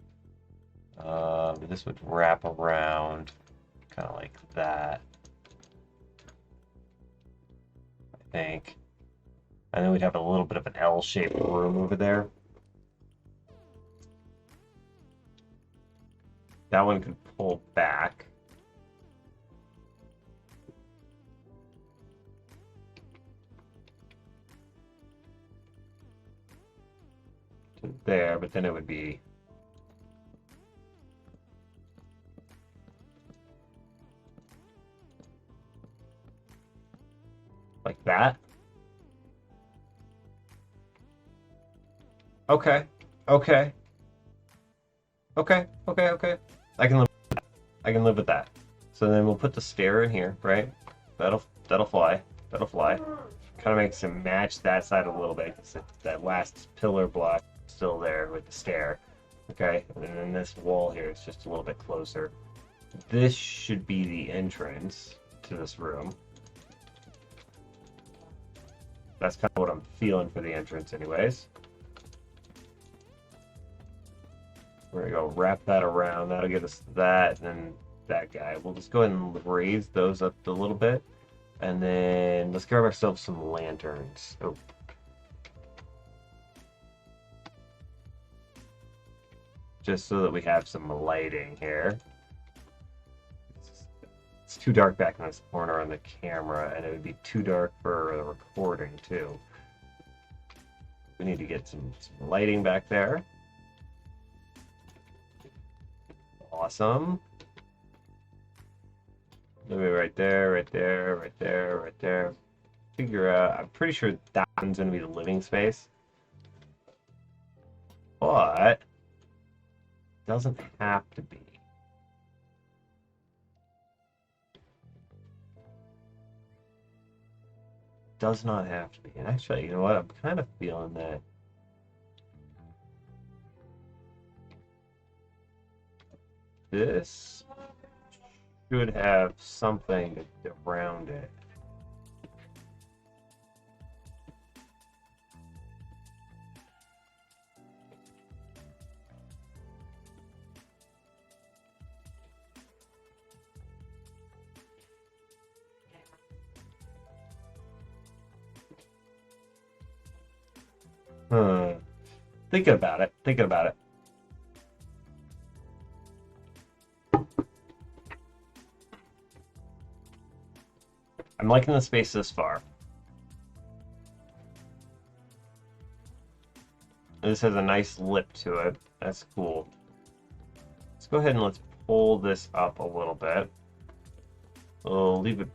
This would wrap around kind of like that, I think. And then we'd have a little bit of an L-shaped room over there. That one could pull back. To there, but then it would be like that. Okay. Okay. Okay. Okay. Okay. I can live with that. I can live with that. So then we'll put the stair in here, right? That'll fly. That'll fly. Kind of makes it match that side a little bit because that last pillar block is still there with the stair. Okay. And then this wall here is just a little bit closer. This should be the entrance to this room. That's kind of what I'm feeling for the entrance anyways. We're gonna go wrap that around. That'll get us that, and then that guy. We'll just go ahead and raise those up a little bit. And then let's grab ourselves some lanterns. Oh. Just so that we have some lighting here. It's too dark back in this corner on the camera, and it would be too dark for the recording too. We need to get some lighting back there. Awesome. Maybe right there, right there, right there, right there. Figure out, I'm pretty sure that one's going to be the living space. But, doesn't have to be. Does not have to be. And actually, you know what? I'm kind of feeling that this should have something around it. Thinking about it. Thinking about it. I'm liking the space this far. This has a nice lip to it. That's cool. Let's go ahead and let's pull this up a little bit. We'll leave it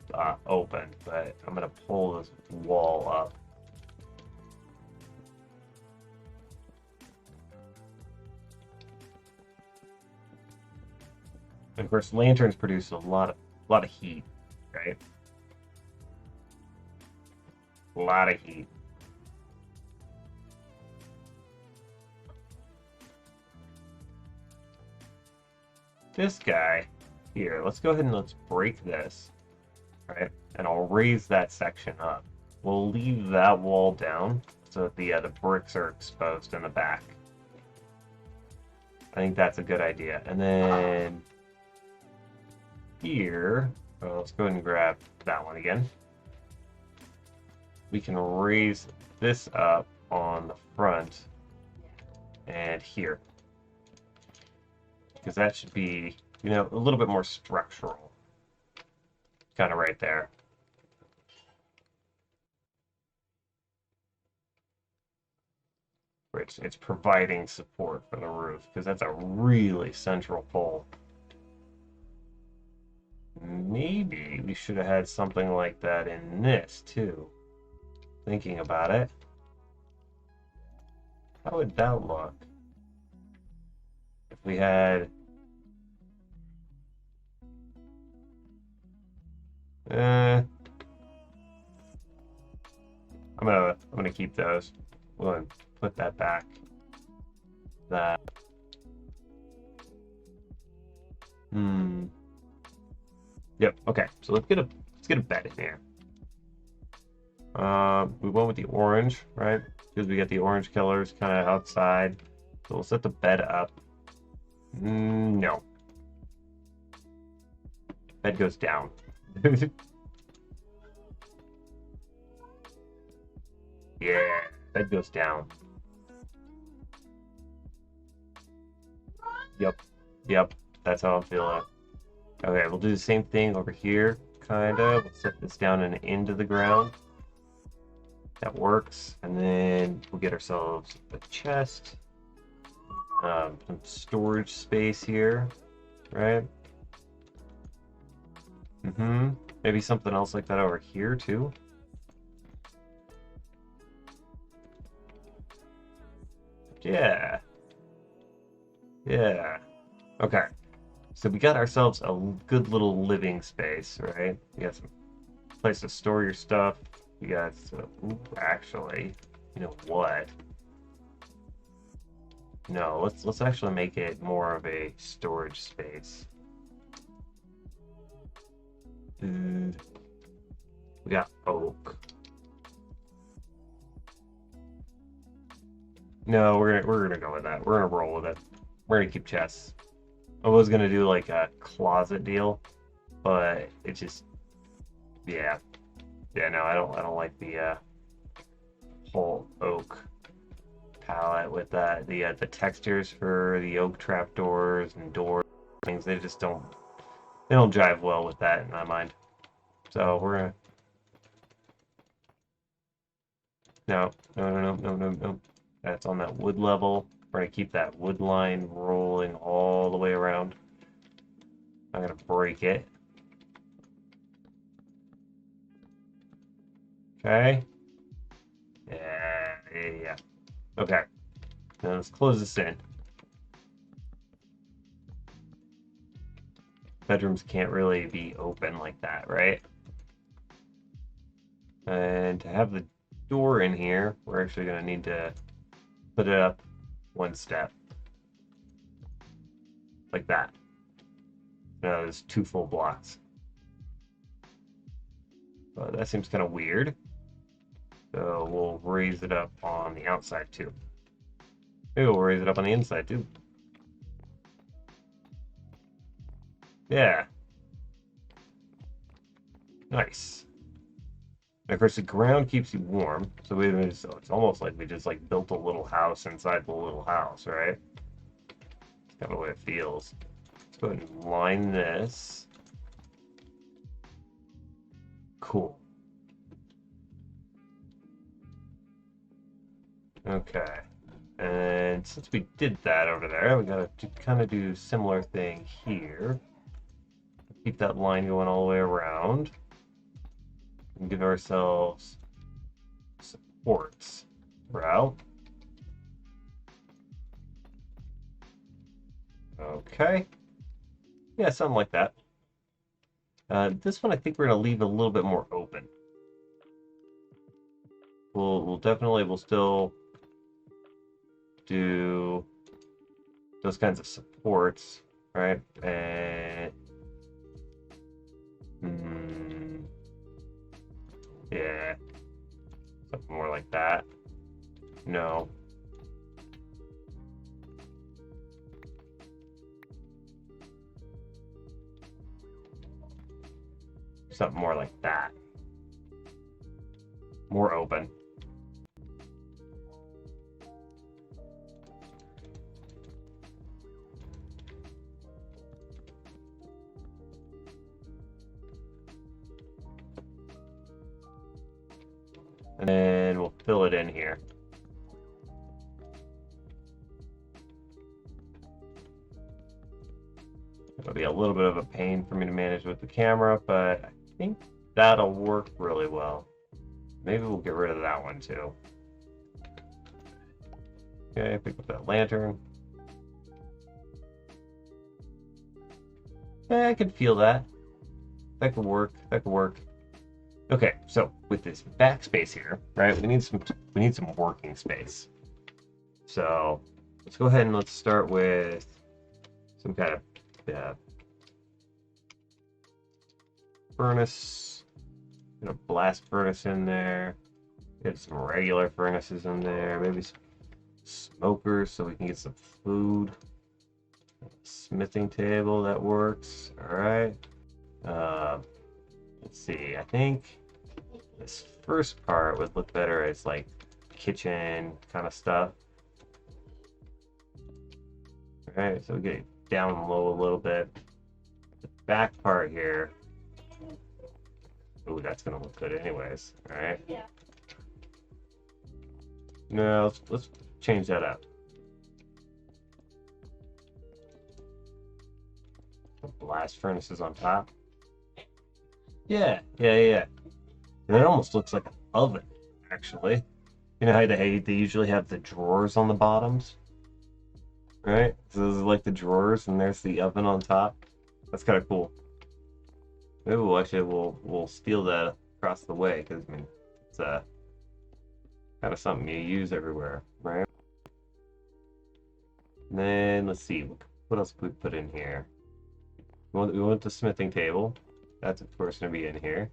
open, but I'm gonna pull this wall up. And of course, lanterns produce a lot of heat, right? A lot of heat. This guy here, let's go ahead and let's break this, right? And I'll raise that section up. We'll leave that wall down so that the bricks are exposed in the back. I think that's a good idea. And then here, let's go ahead and grab that one again. We can raise this up on the front and here. Because that should be, you know, a little bit more structural. Kind of right there. Which it's providing support for the roof, because that's a really central pole. Maybe we should have had something like that in this, too. Thinking about it. How would that look? If we had... I'm gonna keep those. We'll put that back. That. Yep. Okay. So let's get a bed in here. We went with the orange, right? Because we got the orange killers kind of outside. So we'll set the bed up. No. Bed goes down. Yeah, bed goes down. Yep, that's how I'm feeling. Okay, we'll do the same thing over here, kinda. We'll set this down and into the ground. That works. And then we'll get ourselves a chest. Some storage space here, right? Maybe something else like that over here, too. Yeah. Yeah. Okay. So we got ourselves a good little living space, right? We got some place to store your stuff. We got ooh, actually, you know what? No, let's actually make it more of a storage space. We got oak. No, we're gonna go with that. We're gonna roll with it. We're gonna keep chests. I was gonna do like a closet deal, but it just, yeah, no, I don't like the whole oak palette with that. The textures for the oak trapdoors and doors, things they just don't jive well with that in my mind. So we're gonna no. That's on that wood level. We're gonna keep that wood line rolling all the way around. I'm gonna break it. Okay. Yeah. Okay. Now let's close this in. Bedrooms can't really be open like that, right? And to have the door in here, we're actually gonna need to put it up one step. Like that. No, there's 2 full blocks. But that seems kind of weird. So we'll raise it up on the outside too. Maybe we'll raise it up on the inside too. Yeah. Nice. And of course, the ground keeps you warm. So it's almost like we just like built a little house inside the little house, right? That's kind of the way it feels. Let's go ahead and line this. Cool. Okay. And since we did that over there, we gotta kind of do similar thing here. keep that line going all the way around. And give ourselves supports throughout. Okay. Yeah, something like that. This one I think we're gonna leave a little bit more open. We'll still do those kinds of supports, right? And yeah, something more like that. No. Something more like that. More open. And then we'll fill it in here. It'll be a little bit of a pain for me to manage with the camera, but I think that'll work really well. Maybe we'll get rid of that one too. Okay, pick up that lantern. Yeah, I can feel that. That could work. That could work. Okay, so with this backspace here, right? We need some working space. So let's go ahead and let's start with some kind of furnace. Get a blast furnace in there. Get some regular furnaces in there. Maybe some smokers so we can get some food. Smithing table, that works. All right. Let's see. I think this first part would look better as like kitchen kind of stuff. All right. So we get down low a little bit. The back part here. Ooh, that's gonna look good anyways. All right. Yeah. No, let's change that up. Blast furnaces on top. Yeah. And it almost looks like an oven, actually. You know how they usually have the drawers on the bottoms? Right? So those are like the drawers, and there's the oven on top. That's kind of cool. Maybe we'll steal that across the way, because I mean, it's kind of something you use everywhere, right? And then let's see, what else could we put in here? We want the smithing table. That's of course going to be in here.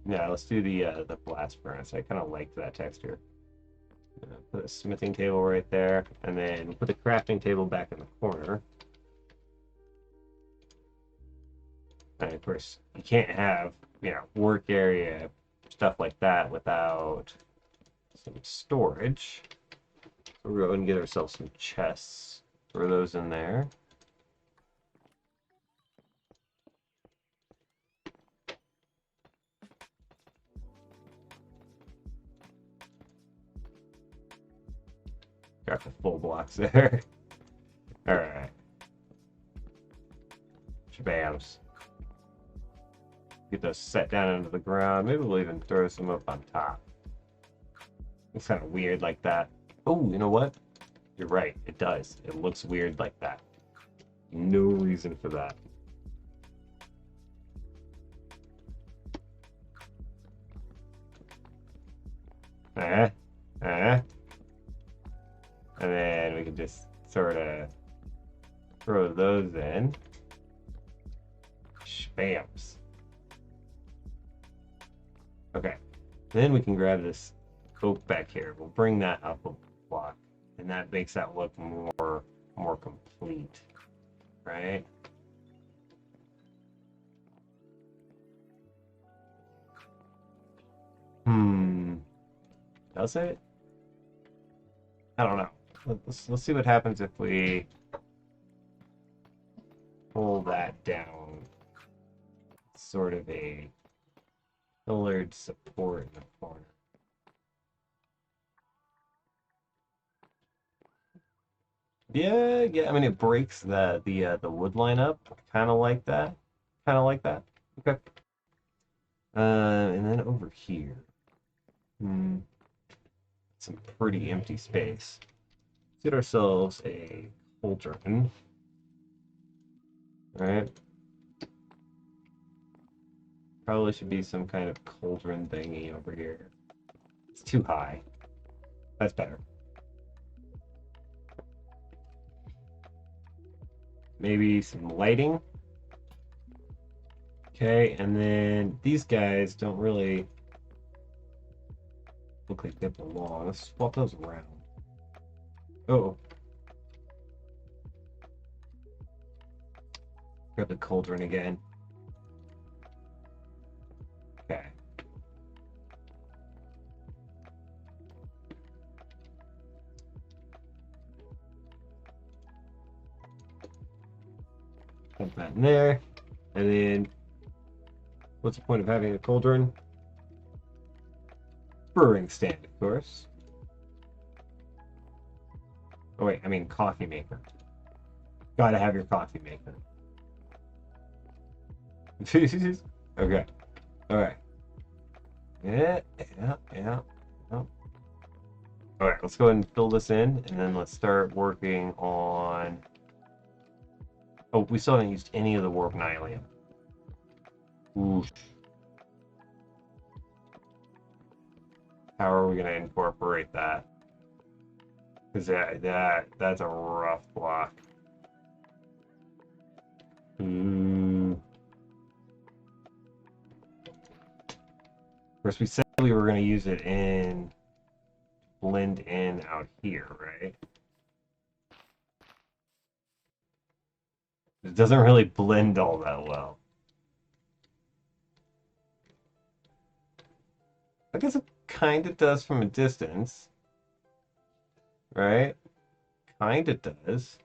Let's do the blast furnace. I kind of like that texture. Put a smithing table right there, and then put the crafting table back in the corner. And of course, you can't have, work area, stuff like that without some storage. So we'll go and get ourselves some chests. Throw those in there. Got the full blocks there. Alright. Shabams. Get those set down into the ground. Maybe we'll even throw some up on top. It's kind of weird like that. Oh, you know what? You're right. It does. It looks weird like that. No reason for that. And then we can just sort of throw those in. Spams. Okay. Then we can grab this oak back here. We'll bring that up a block. And that makes that look more complete. Right? Does it? I don't know. Let's see what happens if we pull that down. Sort of a pillared support in the corner. Yeah. I mean, it breaks the wood line up. Kind of like that. Kind of like that. Okay. And then over here, hmm, some pretty empty space. Get ourselves a cauldron. Right? Probably should be some kind of cauldron thingy over here. It's too high. That's better. Maybe some lighting. Okay, and then these guys don't really look like they belong. Let's swap those around. Oh, grab the cauldron again. Okay. Put that in there. And then, what's the point of having a cauldron? Brewing stand, of course. Oh wait, I mean coffee maker. Gotta have your coffee maker. Okay. Alright. Yeah. Oh. Alright, let's go ahead and fill this in, and then let's start working on... Oh, we still haven't used any of the warp Nylium. Oof. How are we going to incorporate that? Because that's a rough block. Of course, we said we were going to use it in blend in out here, right? It doesn't really blend all that well. I guess it kind of does from a distance, right? Kind of does.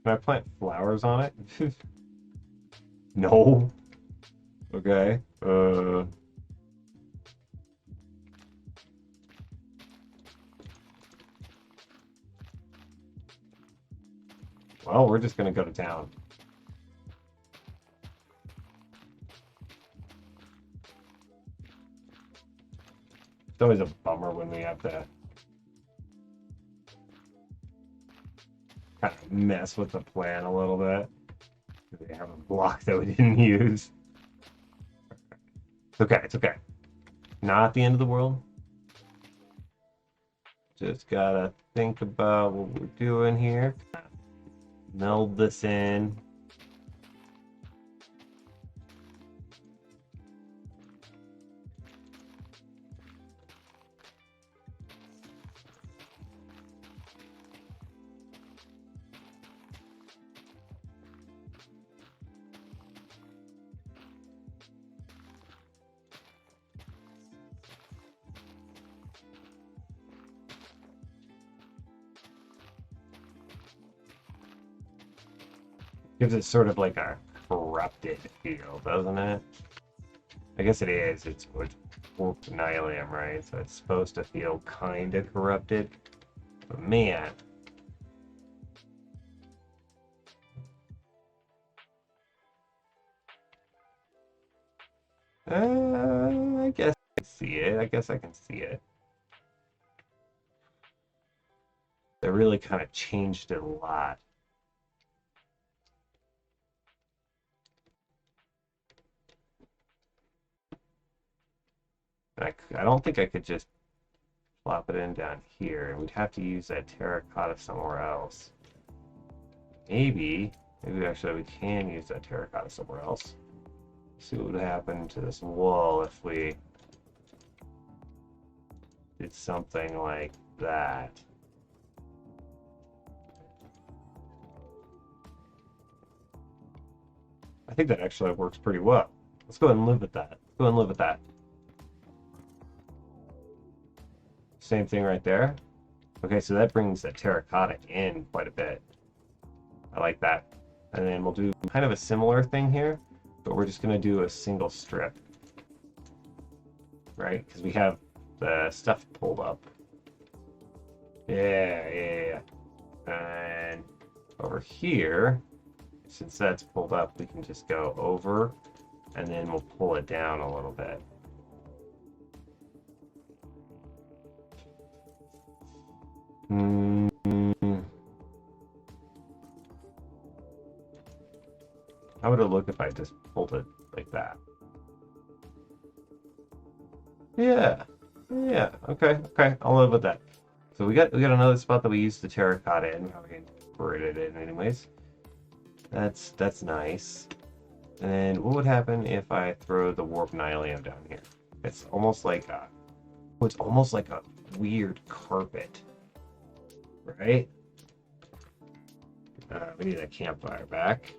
Can I plant flowers on it? No. Okay. Well, we're just gonna go to town. It's always a bummer when we have to kind of mess with the plan a little bit. They have a block that we didn't use. It's okay. Not the end of the world. Just gotta think about what we're doing here. Meld this in. Gives it sort of like a corrupted feel, doesn't it? I guess it is. It's warped Nylium, right? So it's supposed to feel kind of corrupted. But man. I guess I can see it. I can see it. They really kind of changed it a lot. I don't think I could just plop it in down here. We'd have to use that terracotta somewhere else. Maybe actually we can use that terracotta somewhere else. See what would happen to this wall if we did something like that. I think that actually works pretty well. Let's go ahead and live with that. Let's go ahead and live with that. Same thing right there. Okay, so that brings the terracotta in quite a bit. I like that. And then we'll do kind of a similar thing here, but we're just going to do a single strip. Right? Because we have the stuff pulled up. Yeah. And over here, since that's pulled up, we can just go over, and then we'll pull it down a little bit. How would it look if I just pulled it like that? Yeah. Okay. I'll live with that. So we got another spot that we used the terracotta in. We incorporated it anyways. That's nice. And then what would happen if I throw the warp nylium down here? It's almost like a weird carpet, right? We need a campfire back.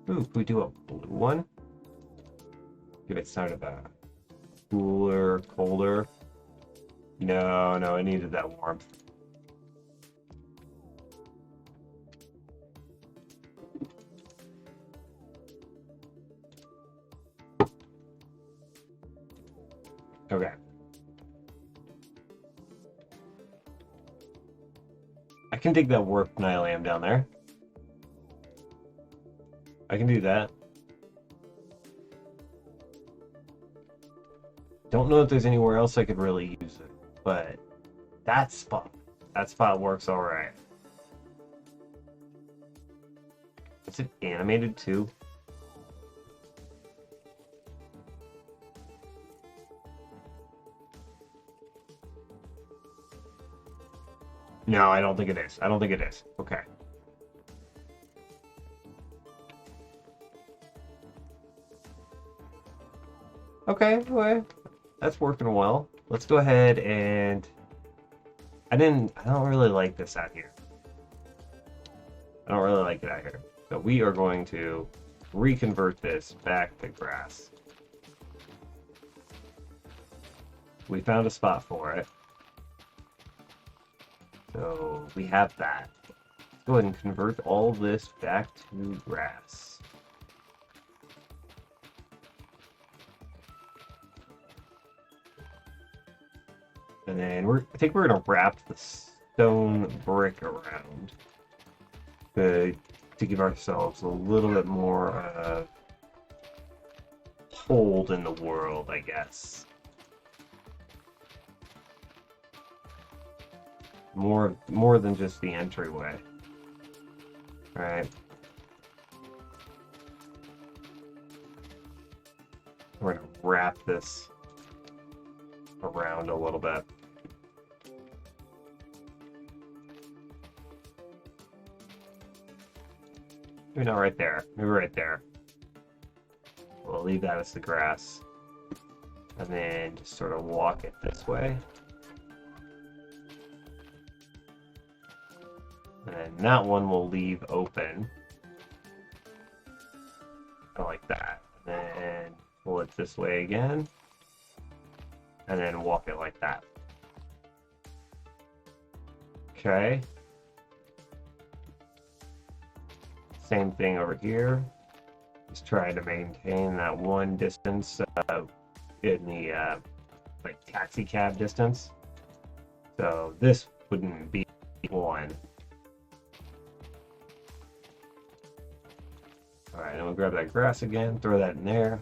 Ooh, can we do a blue one? Give it sort of a cooler, colder. No, it needed that warmth. Okay. I can dig that warp nylium down there. I can do that. Don't know if there's anywhere else I could really use it, but that spot works all right. Is it animated too? No, I don't think it is. Okay. Okay, well, that's working well. Let's go ahead and I don't really like this out here. I don't really like it out here. So we are going to reconvert this back to grass. We found a spot for it. So we have that. Let's go ahead and convert all of this back to grass. And then I think we're gonna wrap the stone brick around to give ourselves a little bit more hold in the world, I guess. More than just the entryway. All right. We're gonna wrap this around a little bit. Maybe not right there. Maybe right there. We'll leave that as the grass. And then just sort of walk it this way. And then that one we'll leave open. Kind of like that. And then pull it this way again. And then walk it like that. Okay. Same thing over here. Just trying to maintain that one distance in the like taxi cab distance. So this wouldn't be one. All right, and we'll grab that grass again, throw that in there.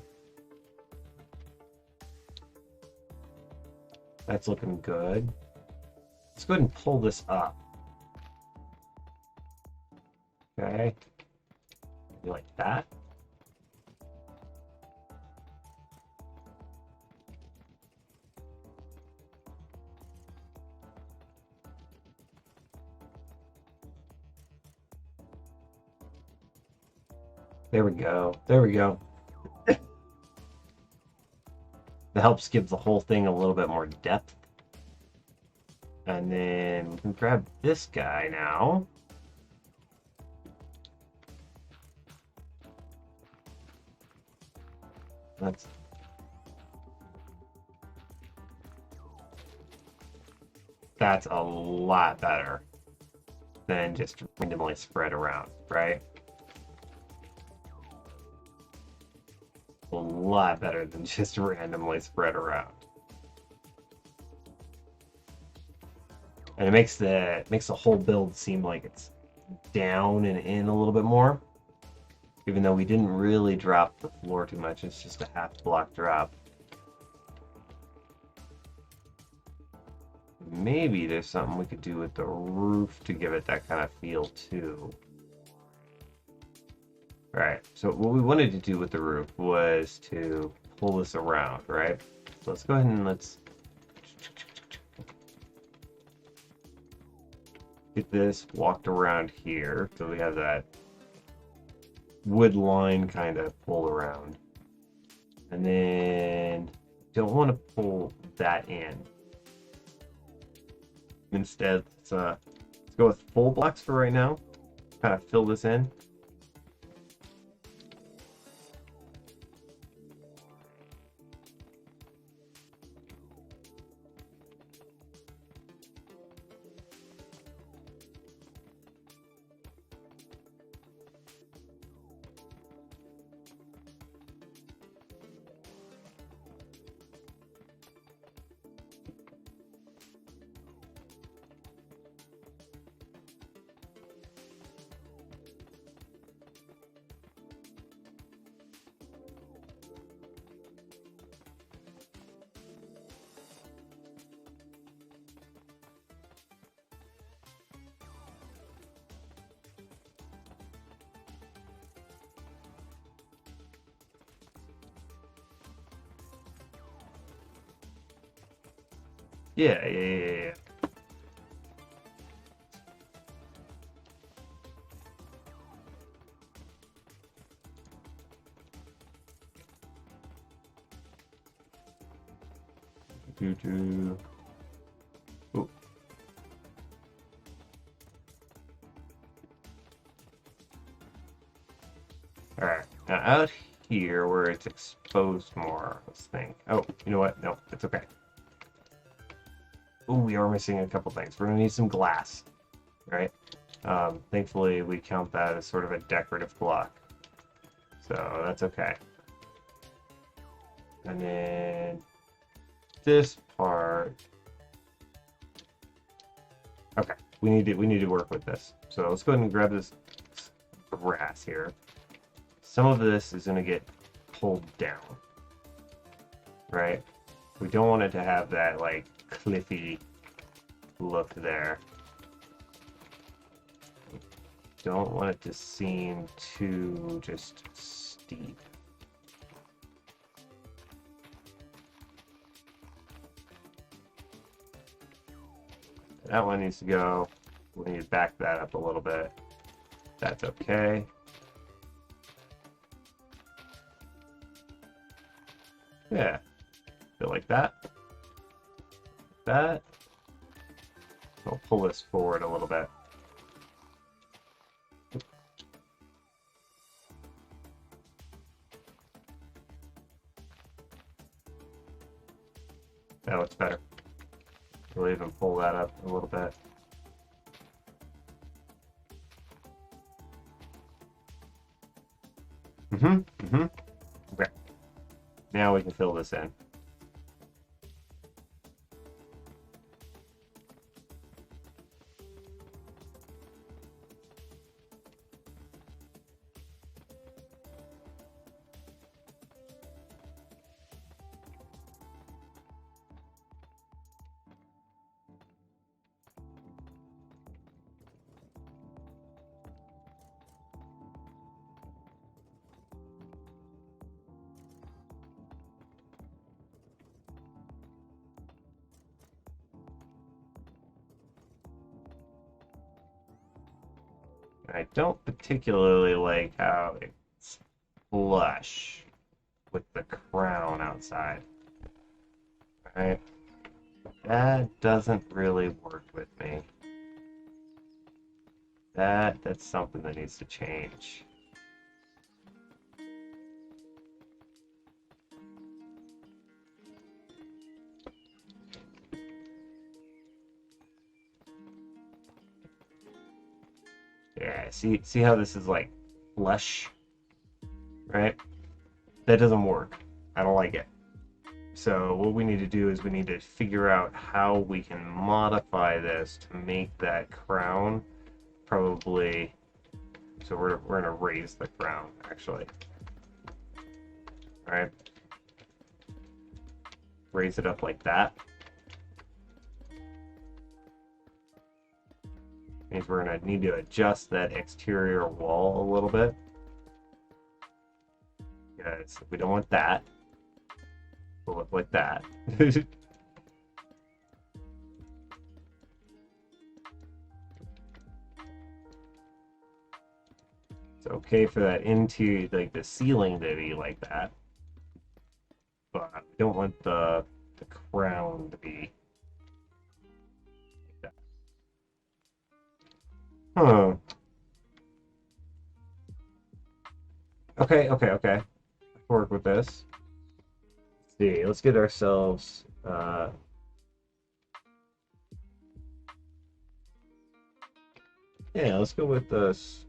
That's looking good. Let's go ahead and pull this up. Okay. Like that. There we go. That helps give the whole thing a little bit more depth. And then we can grab this guy now. That's a lot better than just randomly spread around, right? A lot better than just randomly spread around. And it makes the whole build seem like it's down and in a little bit more. Even though we didn't really drop the floor too much, it's just a half block drop. Maybe there's something we could do with the roof to give it that kind of feel too. Right, so what we wanted to do with the roof was to pull this around, right? So let's go ahead and let's get this walked around here. So we have that wood line kind of pull around. And then don't want to pull that in. Instead, let's go with full blocks for right now. Kind of fill this in. Yeah. Ooh. Alright, now out here where it's exposed more, let's think. Oh, you know what? No, it's okay. Ooh, we are missing a couple things. We're gonna need some glass, right? Thankfully, we count that as sort of a decorative block, so that's okay. And then this part. Okay, we need to work with this. So let's go ahead and grab this grass here. Some of this is gonna get pulled down, right? We don't want it to have that like cliffy look there. Don't want it to seem too just steep. That one needs to go. We need to back that up a little bit. That's okay. Yeah. Feel like that. That. I'll pull this forward a little bit. That looks better. We'll even pull that up a little bit. Okay. Now we can fill this in. I don't particularly like how it's flush with the crown outside. Right? That doesn't really work with me. That's something that needs to change. see how this is like flush, right? That doesn't work. I don't like it. So what we need to do is we need to figure out how we can modify this to make that crown probably. So we're gonna raise the crown actually. All right. Raise it up like that. Means we're gonna need to adjust that exterior wall a little bit. Because we don't want that. We'll look like that. It's okay for that interior, like the ceiling to be like that. But we don't want the crown to be like that. Huh. Okay. Work with this. Let's see, let's get ourselves yeah, let's go with this.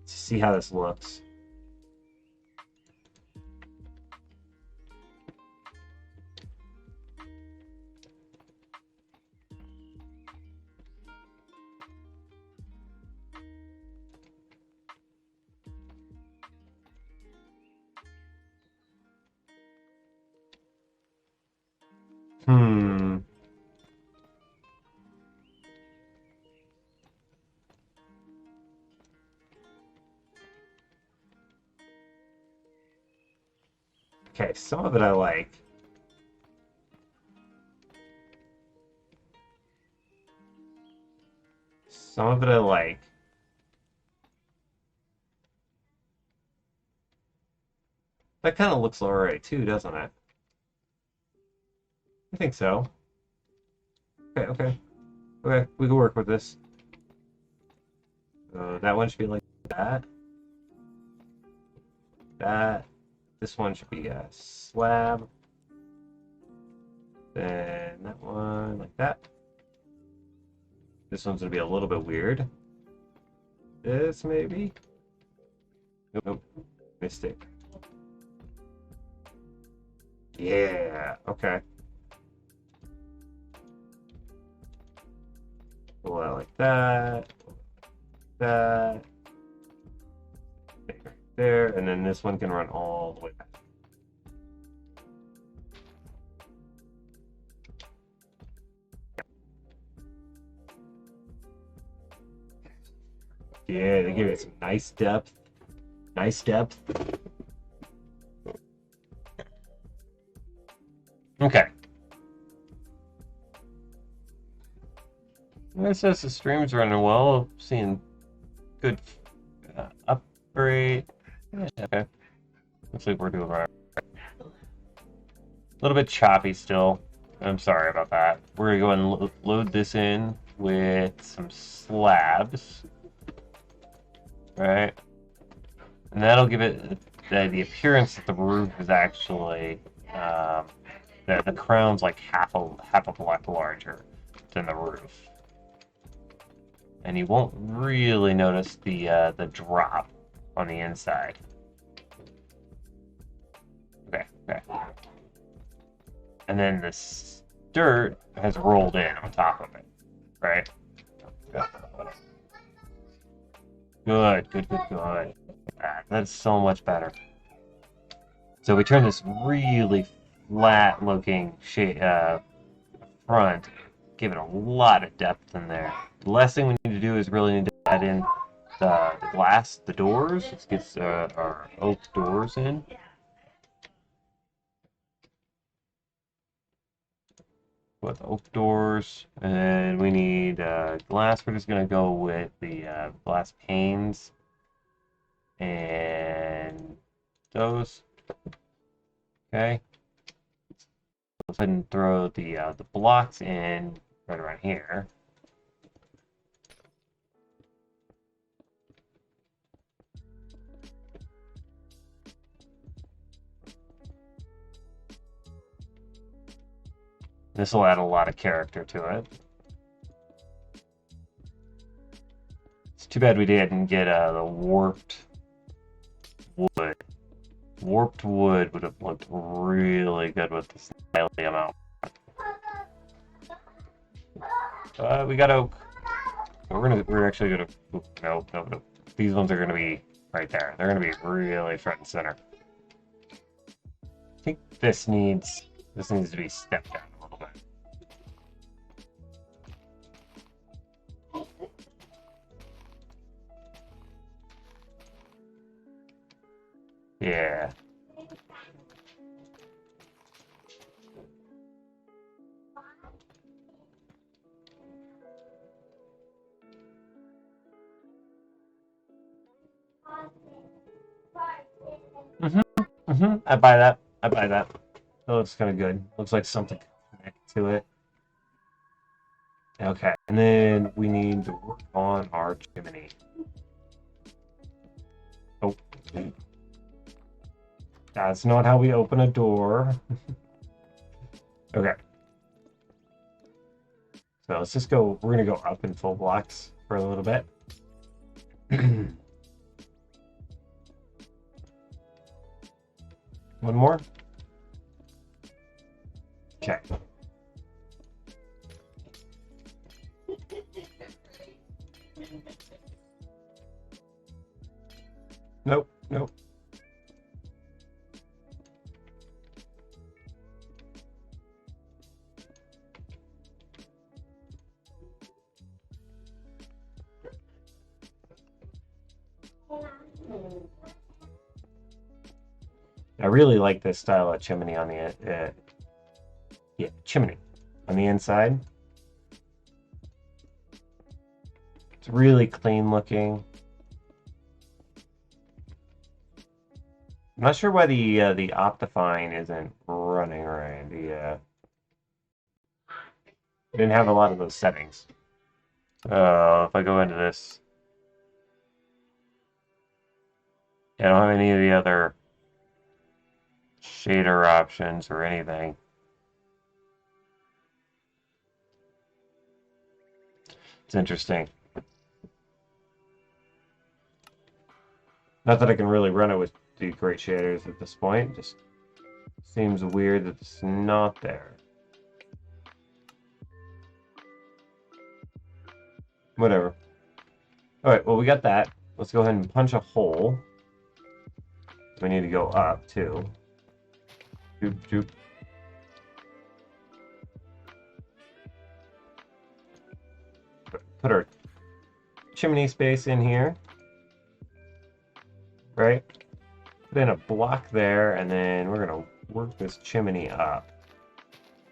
See how this looks. Okay, some of it I like. Some of it I like. That kind of looks alright too, doesn't it? I think so. Okay, we can work with this. That one should be like that. That. This one should be a slab. Then that one like that. This one's gonna be a little bit weird. This maybe? Nope. Mistake. Yeah, okay. Pull out like that. That. Right there, and then this one can run all the way back. Yeah, they give it some nice depth. Nice depth. Okay. It says the stream's running well. Seeing good upgrade. Yeah, okay. Looks like we're doing right. A little bit choppy still. I'm sorry about that. We're going to go and load this in with some slabs. Right? And that'll give it the appearance that the roof is actually the crown's like half a block larger than the roof, and you won't really notice the drop on the inside. Okay. And then this dirt has rolled in on top of it, right? Good. That's so much better. So we turn this really flat-looking front, give it a lot of depth in there. The last thing we need to do is really need to add in the glass, the doors. Let's get our oak doors in. With oak doors, and we need glass. We're just gonna go with the glass panes and those. Okay. Let's go ahead and throw the blocks in right around here. This will add a lot of character to it. It's too bad we didn't get the warped wood. Warped wood would have looked really good with this Nylium out. We got oak. We're actually gonna. No. These ones are gonna be right there. They're gonna be really front and center. I think this needs to be stepped down a little bit. Yeah. I buy that. That looks kind of good. Looks like something connected to it. Okay, and then we need to work on our chimney. Oh, that's not how we open a door. Okay. So let's just go. We're gonna go up in full blocks for a little bit. One more. Okay. Nope. I really like this style of chimney on the chimney on the inside. It's really clean looking. I'm not sure why the Optifine isn't running right. Didn't have a lot of those settings. If I go into this, I don't have any of the other shader options or anything. It's interesting. Not that I can really run it with the great shaders at this point. Just seems weird that it's not there. Whatever. Alright, well we got that. Let's go ahead and punch a hole. We need to go up too. Joop. Put our chimney space in here. Right? Put in a block there, and then we're gonna work this chimney up.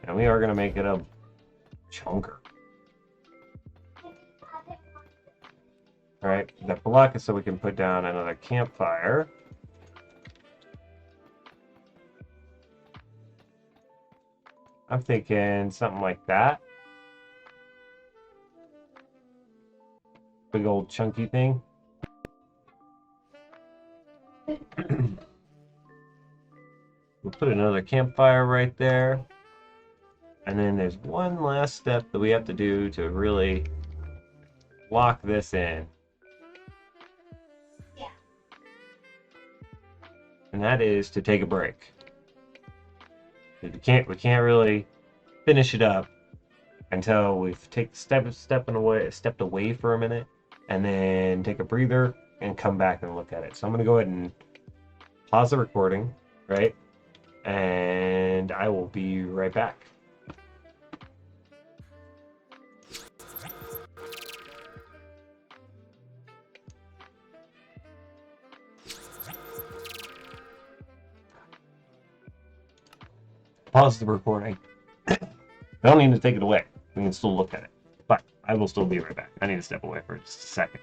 And we are gonna make it a chunker. Alright, the block is so we can put down another campfire. I'm thinking something like that. Big old chunky thing. We'll put another campfire right there. And then there's one last step that we have to do to really lock this in. And that is to take a break. We can't really finish it up until we've stepped away for a minute, and then take a breather and come back and look at it. So I'm gonna go ahead and pause the recording, right? And I will be right back. Pause the recording. I don't need to take it away. We can still look at it. But I will still be right back. I need to step away for just a second.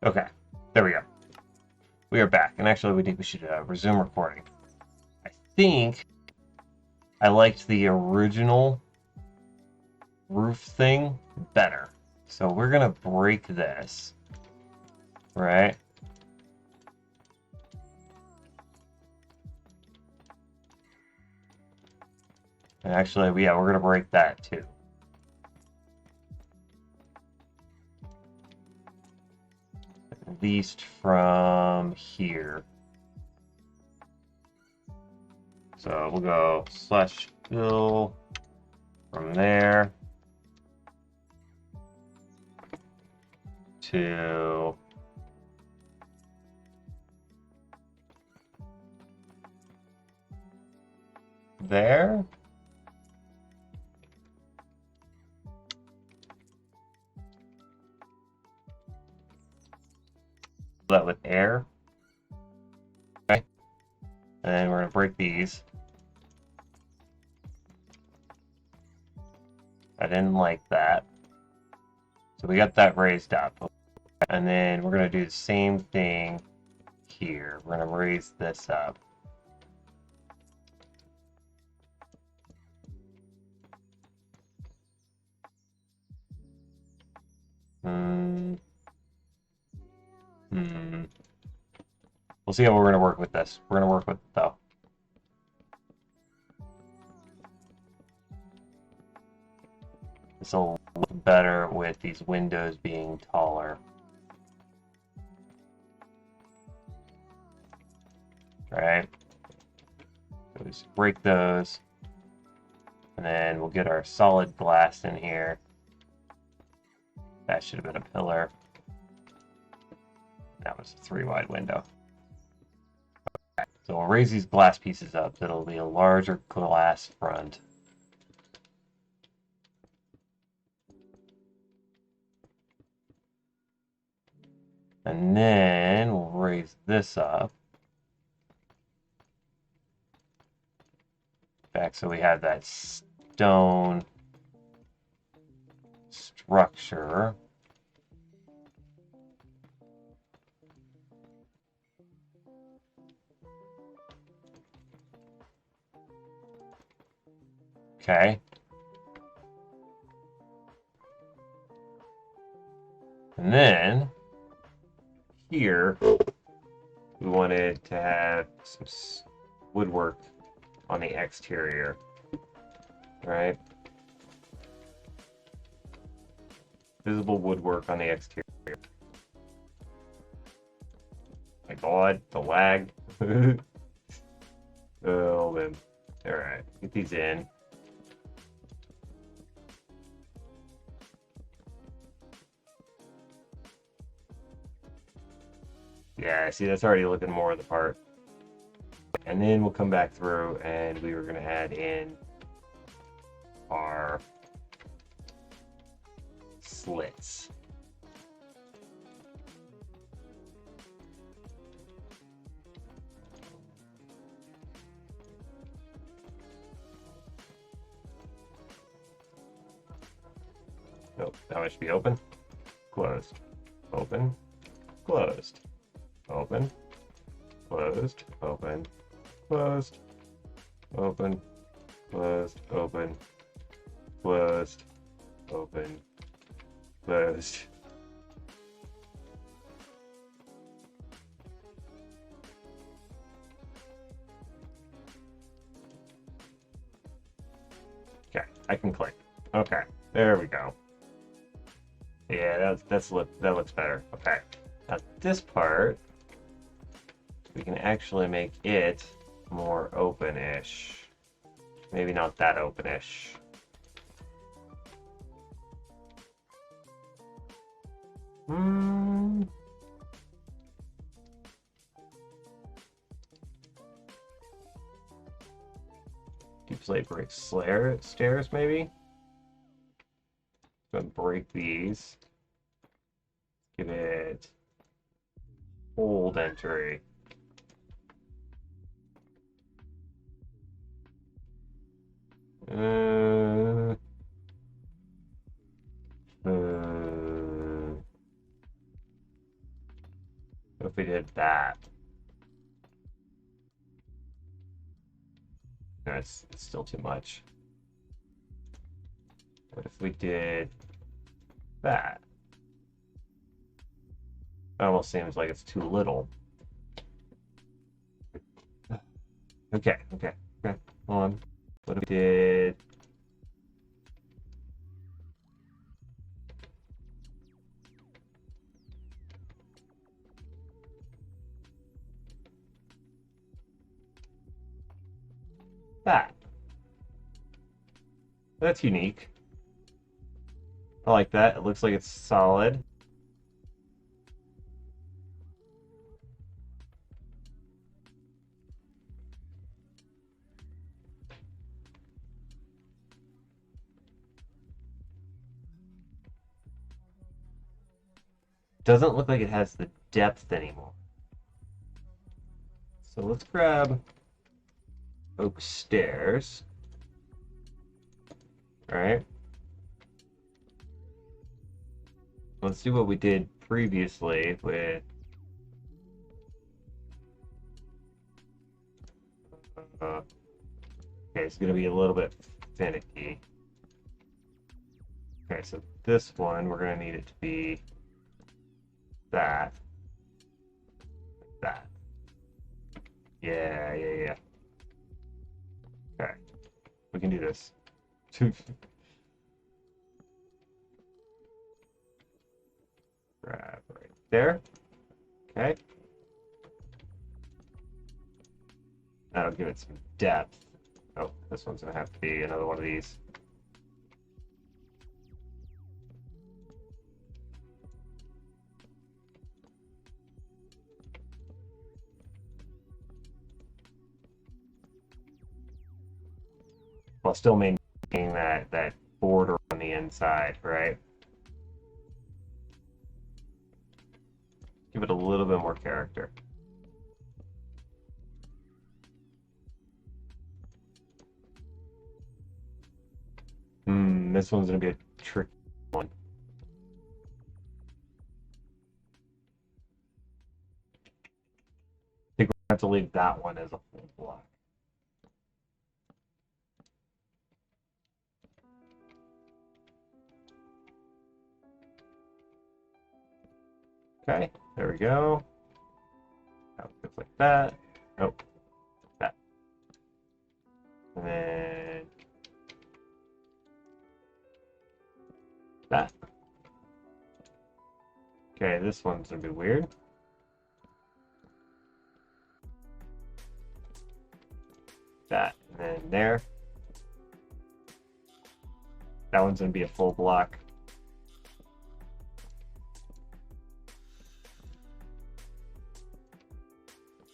Okay, there we go. We are back, and actually, we should resume recording. I think I liked the original roof thing better, so we're gonna break this, right? And actually, yeah, we're gonna break that too. At least from here. So we'll go slash fill from there to there. That with air. Okay. And then we're gonna break these. I didn't like that. So we got that raised up. And then we're gonna do the same thing here. We're gonna raise this up. We'll see how we're gonna work with this. We're gonna work with it though. This will look better with these windows being taller. Right? So just break those. And then we'll get our solid glass in here. That should have been a pillar. That was a 3-wide window. Okay. So we'll raise these glass pieces up. That'll be a larger glass front. And then we'll raise this up. Back so we have that stone structure. Okay. And then here we wanted to have some woodwork on the exterior, right? Visible woodwork on the exterior. My God, the lag. Oh, man. All right, get these in. Yeah, see, that's already looking more of the part. And then we'll come back through and we were going to add in our slits. Nope, that one should be open, closed, open, closed, open, closed, open, closed, open, closed, open, closed, open, closed. Okay, I can click. Okay, there we go. Yeah, that looks better. Okay, now this part we can actually make it more open-ish. Maybe not that open-ish. Deepslate breaks stairs, maybe? break these. Give it old entry. If we did that, no, it's still too much. What if we did that? It almost seems like it's too little. Okay. Hold on. What if we did that? That's unique. I like that. It looks like it's solid. Doesn't look like it has the depth anymore. So let's grab oak stairs. All right. Let's do what we did previously with okay, it's going to be a little bit finicky. Okay, so this one, we're going to need it to be that. That. Yeah. Okay, we can do this. Grab right there. Okay. That'll give it some depth. Oh, this one's going to have to be another one of these. While still maintaining that border on the inside, right? Give it a little bit more character. This one's gonna be a tricky one. I think we have to leave that one as a full block. Okay, there we go. Now it goes like that. Nope. That. And then that. Okay, this one's gonna be weird. That, and then there. That one's gonna be a full block.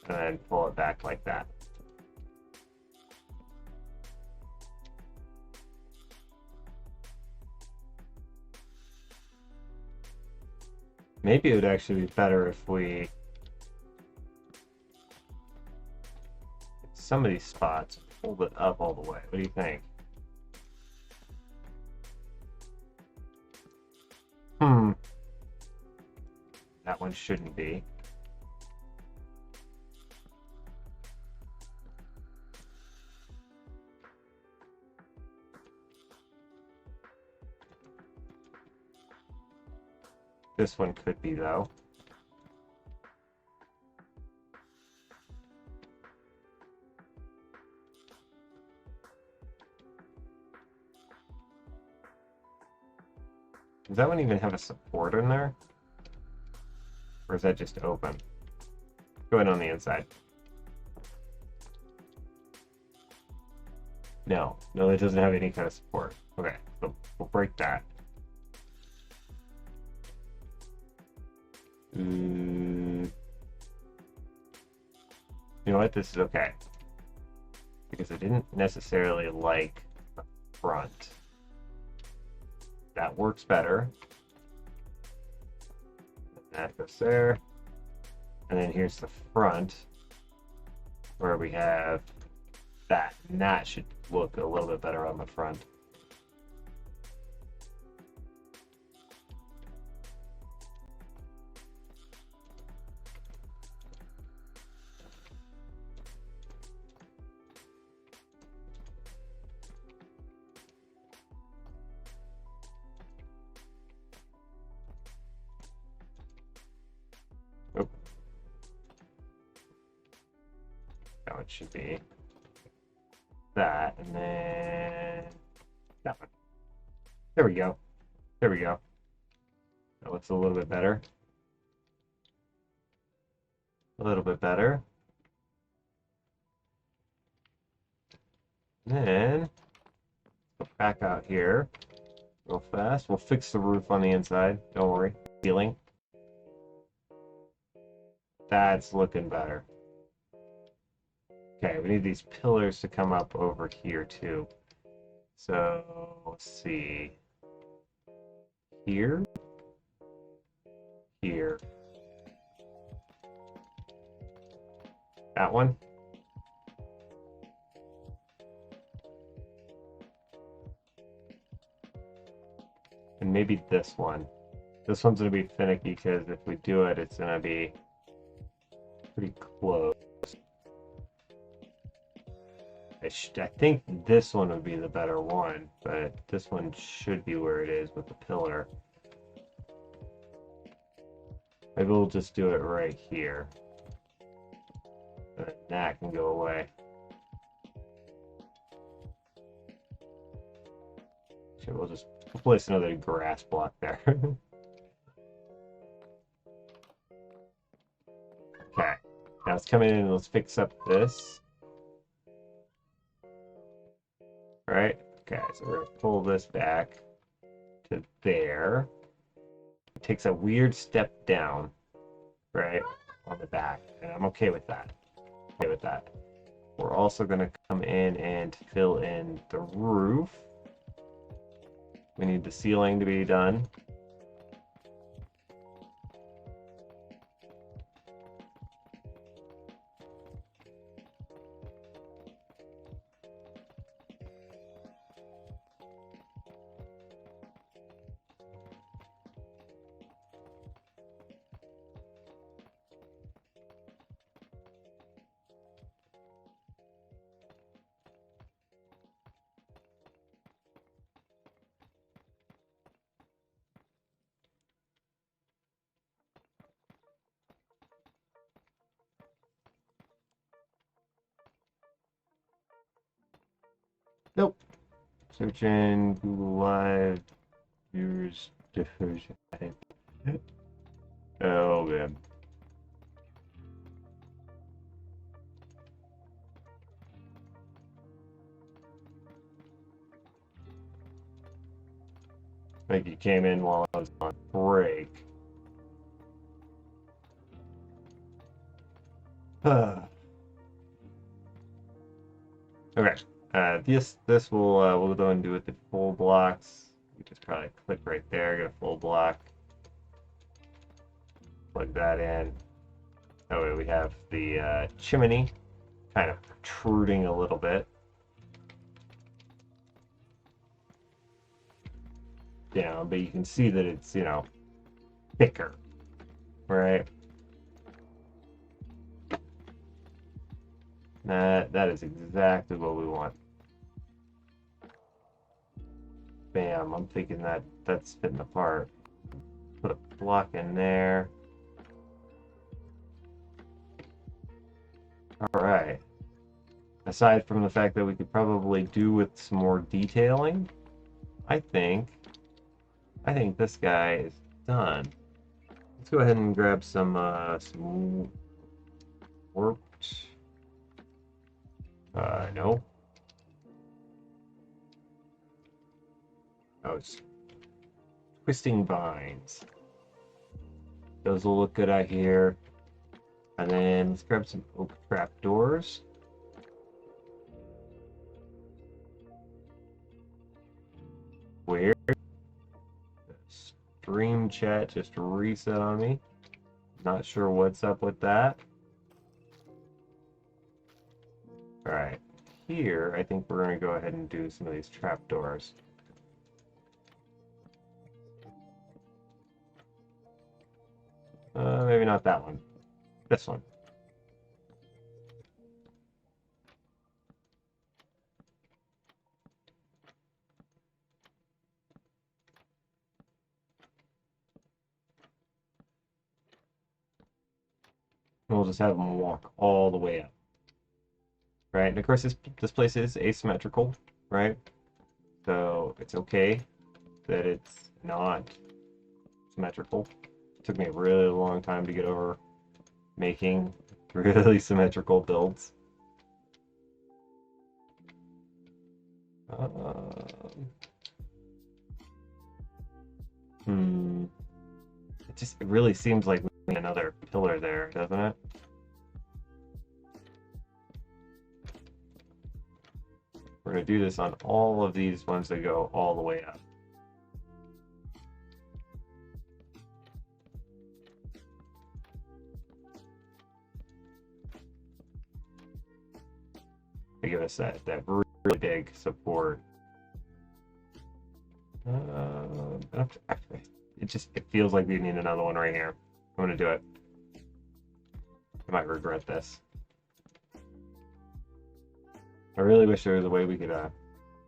And then pull it back like that. Maybe it would actually be better if we some of these spots pulled it up all the way. What do you think? That one shouldn't be. This one could be, though. Does that one even have a support in there? Or is that just open? Go ahead on the inside. No, it doesn't have any kind of support. Okay, so we'll break that. You know what? This is okay. Because I didn't necessarily like the front. That works better. That goes there. And then here's the front where we have that. And that should look a little bit better on the front. Oh. Now it should be that, and then that one. There we go. There we go. That looks a little bit better. A little bit better. Then go back out here real fast. We'll fix the roof on the inside. Don't worry. Ceiling. That's looking better. Okay, we need these pillars to come up over here too. So let's see. Here. Here. That one. And maybe this one. This one's going to be finicky because if we do it, it's going to be pretty close. I think this one would be the better one, but this one should be where it is with the pillar. Maybe we'll just do it right here. And then that can go away. So we'll just place another grass block there. Okay, now let's come in and let's fix up this. Right? Okay, so we're gonna pull this back to there. It takes a weird step down, right, on the back, and I'm okay with that. Okay with that. We're also gonna come in and fill in the roof. We need the ceiling to be done. Nope. Search in Google Live viewers diffusion. Oh man. I think you came in while I was on break. Okay. This we'll go and do with the full blocks. You just probably click right there, get a full block, plug that in. That way we have the chimney kind of protruding a little bit. Down, but you can see that it's, you know, thicker, right? That is exactly what we want. Bam, I'm thinking that's fitting apart. Put a block in there. Alright. Aside from the fact that we could probably do with some more detailing, I think this guy is done. Let's go ahead and grab some warped. No. Oh, it's twisting vines. Those will look good out here. And then let's grab some oak trapdoors. Where? Dream chat just reset on me. Not sure what's up with that. Alright, here I think we're going to go ahead and do some of these trapdoors. Maybe not that one. This one. And we'll just have them walk all the way up. Right, and of course this place is asymmetrical, right? So it's okay that it's not symmetrical. It took me a really long time to get over making really symmetrical builds. It really seems like we need another pillar there, doesn't it? We're going to do this on all of these ones that go all the way up. To give us that really big support. It feels like we need another one right here. I'm going to do it. I might regret this. I really wish there was a way we could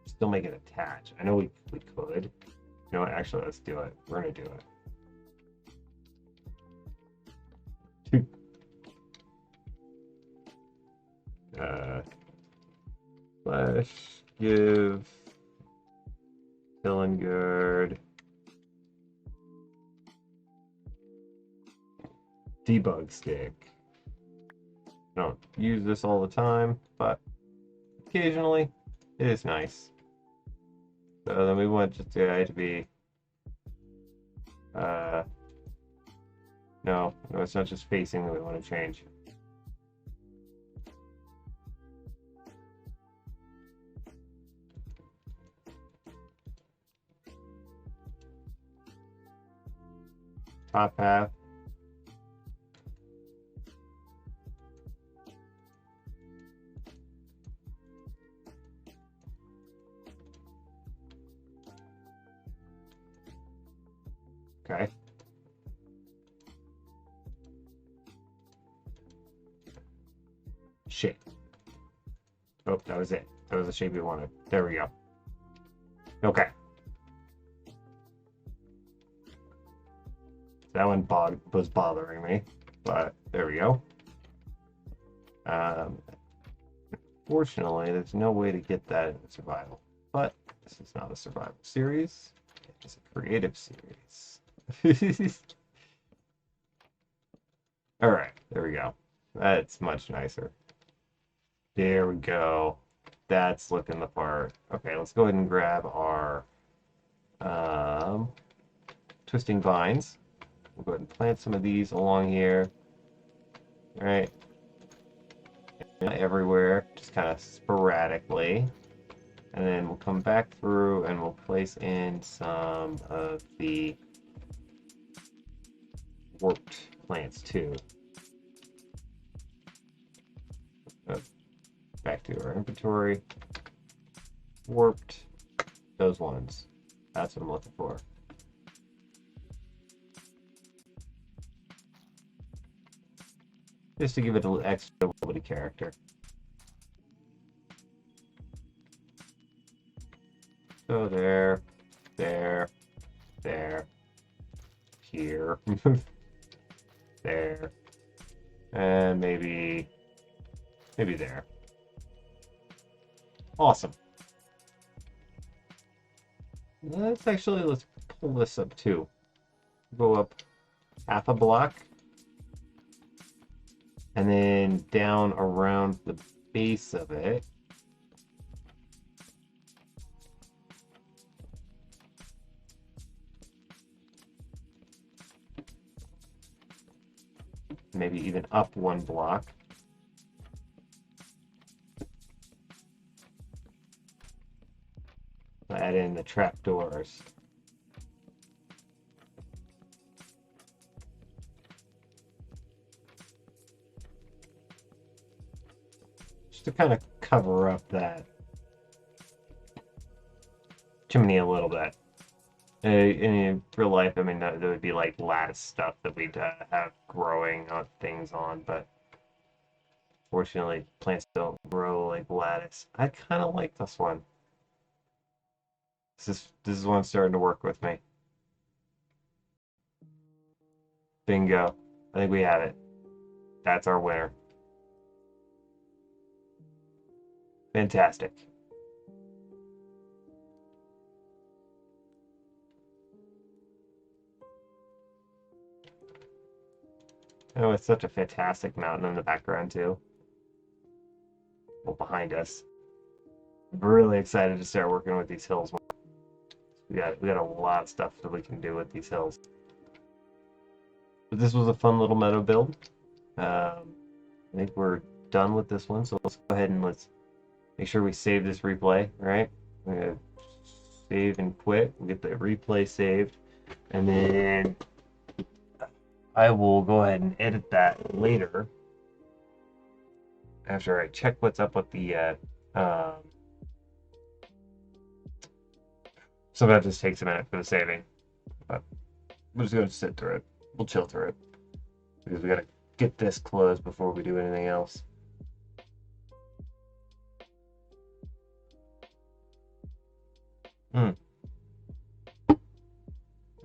still make it attach. I know we could. You know what? Actually, let's do it. We're going to do it. Slash give Hillengard debug stick. I don't use this all the time, but occasionally it is nice. So then we want just the guy to be no, it's not just facing that we want to change. Top half. Okay. Shit. Oh, that was it. That was the shape we wanted. There we go. Okay. That one was bothering me, but there we go. Fortunately, there's no way to get that in survival. But this is not a survival series. It's a creative series. Alright, there we go. That's much nicer. There we go. That's looking the part. Okay, let's go ahead and grab our twisting vines. We'll go ahead and plant some of these along here. All right. Not everywhere, just kind of sporadically. And then we'll come back through and we'll place in some of the warped plants too. Back to our inventory. Warped. Those ones. That's what I'm looking for. Just to give it a little extra little bit of character. So there, here, there, and maybe there. Awesome. Let's pull this up too. Go up half a block. And then down around the base of it. Maybe even up one block. Add in the trapdoors. just to kind of cover up that chimney a little bit. In real life, I mean, there would be like lattice stuff that we'd have growing on things on, but fortunately, plants don't grow like lattice. I kind of like this one. This is one starting to work with me. Bingo. I think we have it. That's our winner. Fantastic. Oh, it's such a fantastic mountain in the background too. Well, behind us. Really excited to start working with these hills. We got a lot of stuff that we can do with these hills. But this was a fun little meadow build. I think we're done with this one, so let's go ahead and let's make sure we save this replay, right? We're gonna save and quit. We'll get the replay saved, and then I will go ahead and edit that later after I check what's up with the so that just takes a minute for the saving, but we're just going to sit through it. We'll chill through it because we got to get this closed before we do anything else.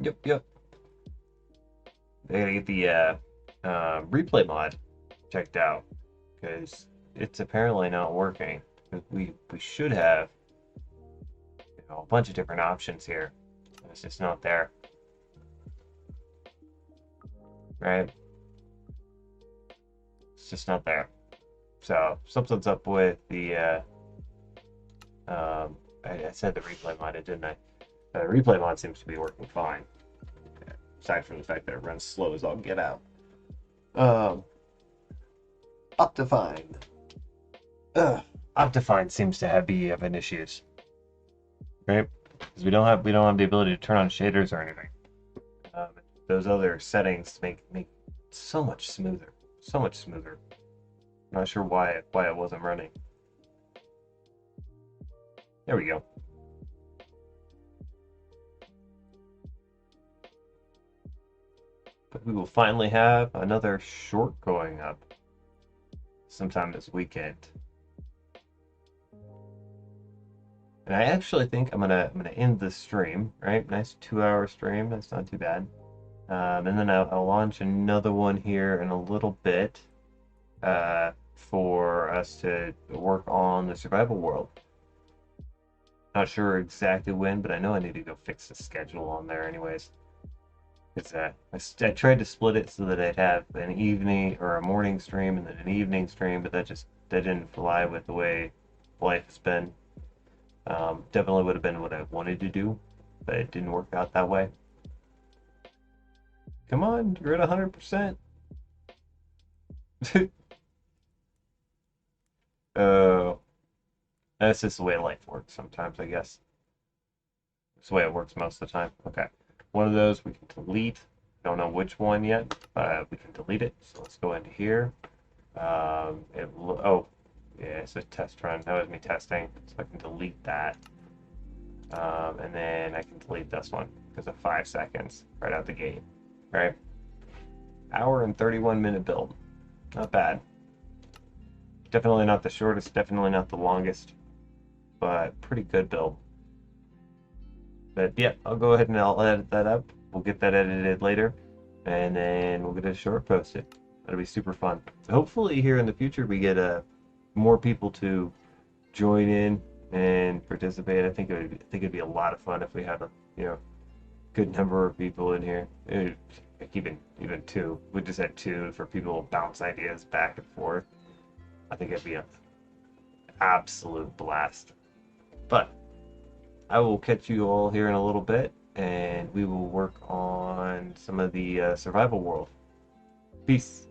Yep. I gotta get the replay mod checked out because it's apparently not working. We should have a bunch of different options here. It's just not there. Right? It's just not there. So something's up with the I said the replay mod, didn't I? The replay mod seems to be working fine. Aside from the fact that it runs slow as all get out. Optifine. Optifine seems to have issues. Right? Because we don't have the ability to turn on shaders or anything. Those other settings make so much smoother. So much smoother. Not sure why it wasn't running. There we go. But we will finally have another short going up sometime this weekend. And I actually think I'm gonna end this stream, right? Nice 2-hour stream. That's not too bad. And then I'll launch another one here in a little bit for us to work on the survival world. Not sure exactly when, but I know I need to go fix the schedule on there anyways. It's I tried to split it so that I'd have an evening or a morning stream and then an evening stream, but that didn't fly with the way life has been. Definitely would have been what I wanted to do, but it didn't work out that way. Come on, you're at 100%. Oh, that's just the way life works sometimes, I guess. It's the way it works most of the time. Okay, one of those we can delete. Don't know which one yet, but we can delete it. So let's go into here. Oh, yeah, it's a test run. That was me testing, so I can delete that. And then I can delete this one because of 5 seconds right out the gate. Right? Hour and 31-minute build. Not bad. Definitely not the shortest, definitely not the longest, but pretty good build. But yeah, I'll go ahead and I'll edit that up. We'll get that edited later, and then we'll get a short posted. That'll be super fun. So hopefully here in the future we get more people to join in and participate. I think it'd be a lot of fun if we had a good number of people in here. Like even 2. We just had 2 for people to bounce ideas back and forth. I think it'd be an absolute blast. But I will catch you all here in a little bit, and we will work on some of the survival world. Peace.